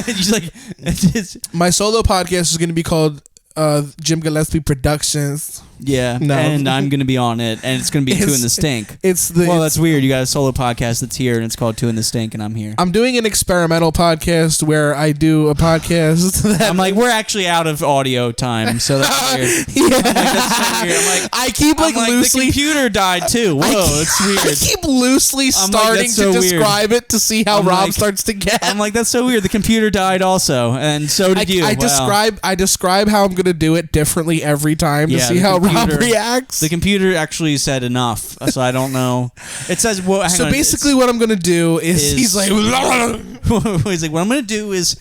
Just like my solo podcast is going to be called Jim Gillespie Productions. Yeah, no. And I'm going to be on it, and it's going to be Two in the Stink. That's weird. You got a solo podcast that's here, and it's called Two in the Stink, and I'm here. I'm doing an experimental podcast where I do a podcast that... I'm like, we're actually out of audio time, so that's weird. Yeah. I'm like, that's so weird. I'm like, I keep loosely... the computer died, too. Whoa, it's weird. I keep loosely starting to describe it to see how Rob starts to get. I'm like, that's so weird. The computer died also, and so did you. I describe how I'm going to do it differently every time to see how Rob reacts. The computer actually said enough, so I don't know. It says, well, hang on, basically what I'm going to do is he's like... he's like, what I'm going to do is...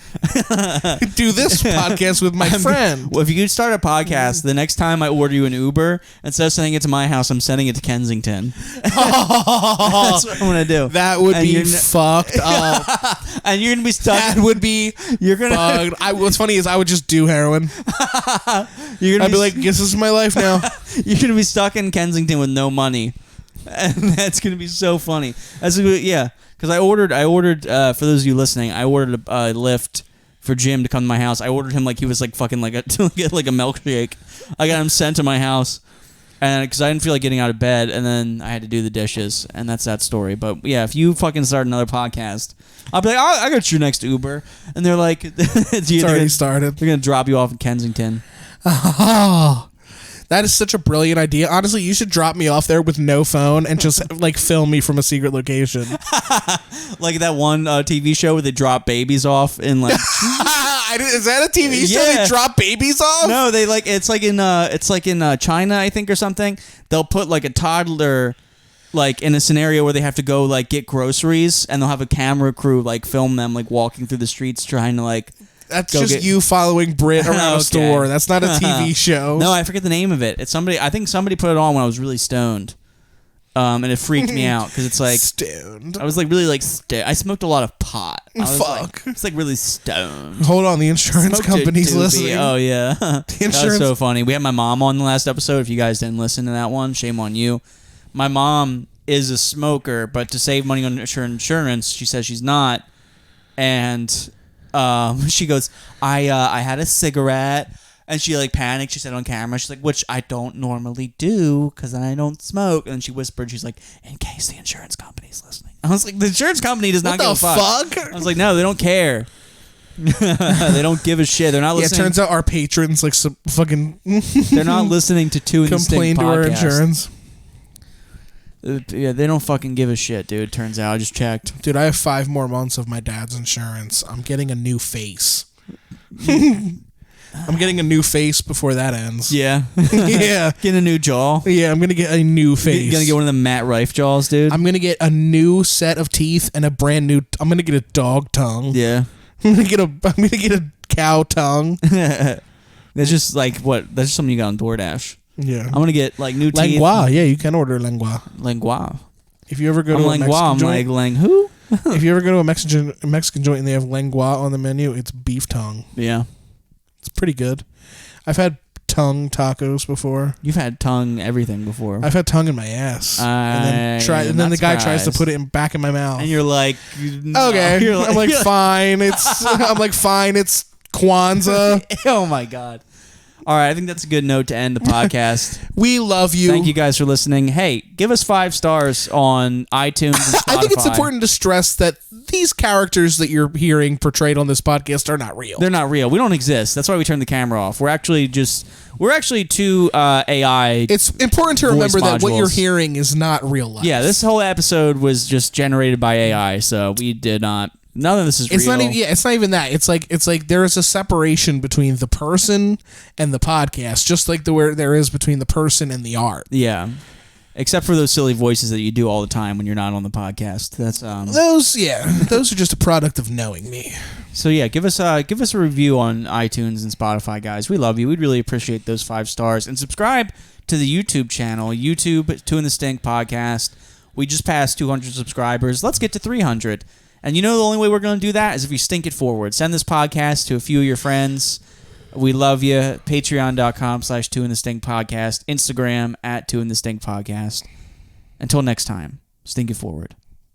do this podcast with my friend. Well, if you could start a podcast, the next time I order you an Uber, instead of sending it to my house, I'm sending it to Kensington. That's what I'm going to do. That would be fucked up. And you're going to be stuck. That would be bugged. What's funny is I would just do heroin. I'd be like, guess this is my life now. You're going to be stuck in Kensington with no money. And that's going to be so funny. Because I ordered, for those of you listening, I ordered a Lyft for Jim to come to my house. I ordered him like he was like fucking like to get like a milkshake. I got him sent to my house, and because I didn't feel like getting out of bed, and then I had to do the dishes, and that's that story. But yeah, if you fucking start another podcast, I'll be like, I got your next Uber, and they're like, it's already started. They're gonna drop you off in Kensington. Oh. That is such a brilliant idea. Honestly, you should drop me off there with no phone and just like film me from a secret location. Like that one TV show where they drop babies off in like. Is that a TV show? They drop babies off? No, they like it's like in China, I think, or something. They'll put like a toddler like in a scenario where they have to go like get groceries, and they'll have a camera crew like film them like walking through the streets trying to like. That's just you following Brit around a store. That's not a TV show. No, I forget the name of it. It's somebody. I think somebody put it on when I was really stoned, and it freaked me out because it's like stoned. I was like really like I smoked a lot of pot. Fuck. It's like really stoned. Hold on, the insurance company's listening. Oh yeah, that was so funny. We had my mom on the last episode. If you guys didn't listen to that one, shame on you. My mom is a smoker, but to save money on her insurance, she says she's not, and. She goes, I had a cigarette, and she like panicked. She said on camera, she's like, which I don't normally do because I don't smoke. And she whispered, she's like, in case the insurance company's listening. I was like, the insurance company does not give a fuck. I was like, no, they don't care. They don't give a shit. They're not listening. Yeah, it turns out our patrons like some fucking. They're not listening to Two in the Stink podcast. Complain to our insurance. Yeah, they don't fucking give a shit, dude. Turns out, I just checked. Dude, I have 5 more months of my dad's insurance. I'm getting a new face. I'm getting a new face before that ends. Yeah. Yeah. Get a new jaw. Yeah, I'm going to get a new face. You're going to get one of the Matt Rife jaws, dude? I'm going to get a new set of teeth and a brand new... I'm going to get a dog tongue. Yeah. I'm going to get a cow tongue. That's just like, what? That's just something you got on DoorDash. Yeah. I'm going to get like new teeth. Lengua. Yeah, you can order lengua. Lengua. If you ever go to a Mexican joint... I'm like, Lang who? If you ever go to a Mexican joint and they have lengua on the menu, it's beef tongue. Yeah. It's pretty good. I've had tongue tacos before. You've had tongue everything before. I've had tongue in my ass. And then the guy tries to put it back in my mouth. And you're like... No. Okay. I'm like, fine. It's Kwanzaa. Oh, my God. All right, I think that's a good note to end the podcast. We love you. Thank you guys for listening. Hey, give us 5 stars on iTunes and Spotify. I think it's important to stress that these characters that you're hearing portrayed on this podcast are not real. They're not real. We don't exist. That's why we turned the camera off. We're actually two AI. It's important to remember that what you're hearing is not real life. Yeah, this whole episode was just generated by AI, so we did not. None of this is real. It's not even that. It's like there is a separation between the person and the podcast, just like there is between the person and the art. Yeah. Except for those silly voices that you do all the time when you're not on the podcast. That's those are just a product of knowing me. So yeah, give us a review on iTunes and Spotify, guys. We love you. We'd really appreciate those 5 stars, and subscribe to the YouTube channel, YouTube 2 in the Stink podcast. We just passed 200 subscribers. Let's get to 300. And you know the only way we're going to do that is if you stink it forward. Send this podcast to a few of your friends. We love you. Patreon.com/2 in the Stink podcast. Instagram @2 in the Stink podcast. Until next time, stink it forward.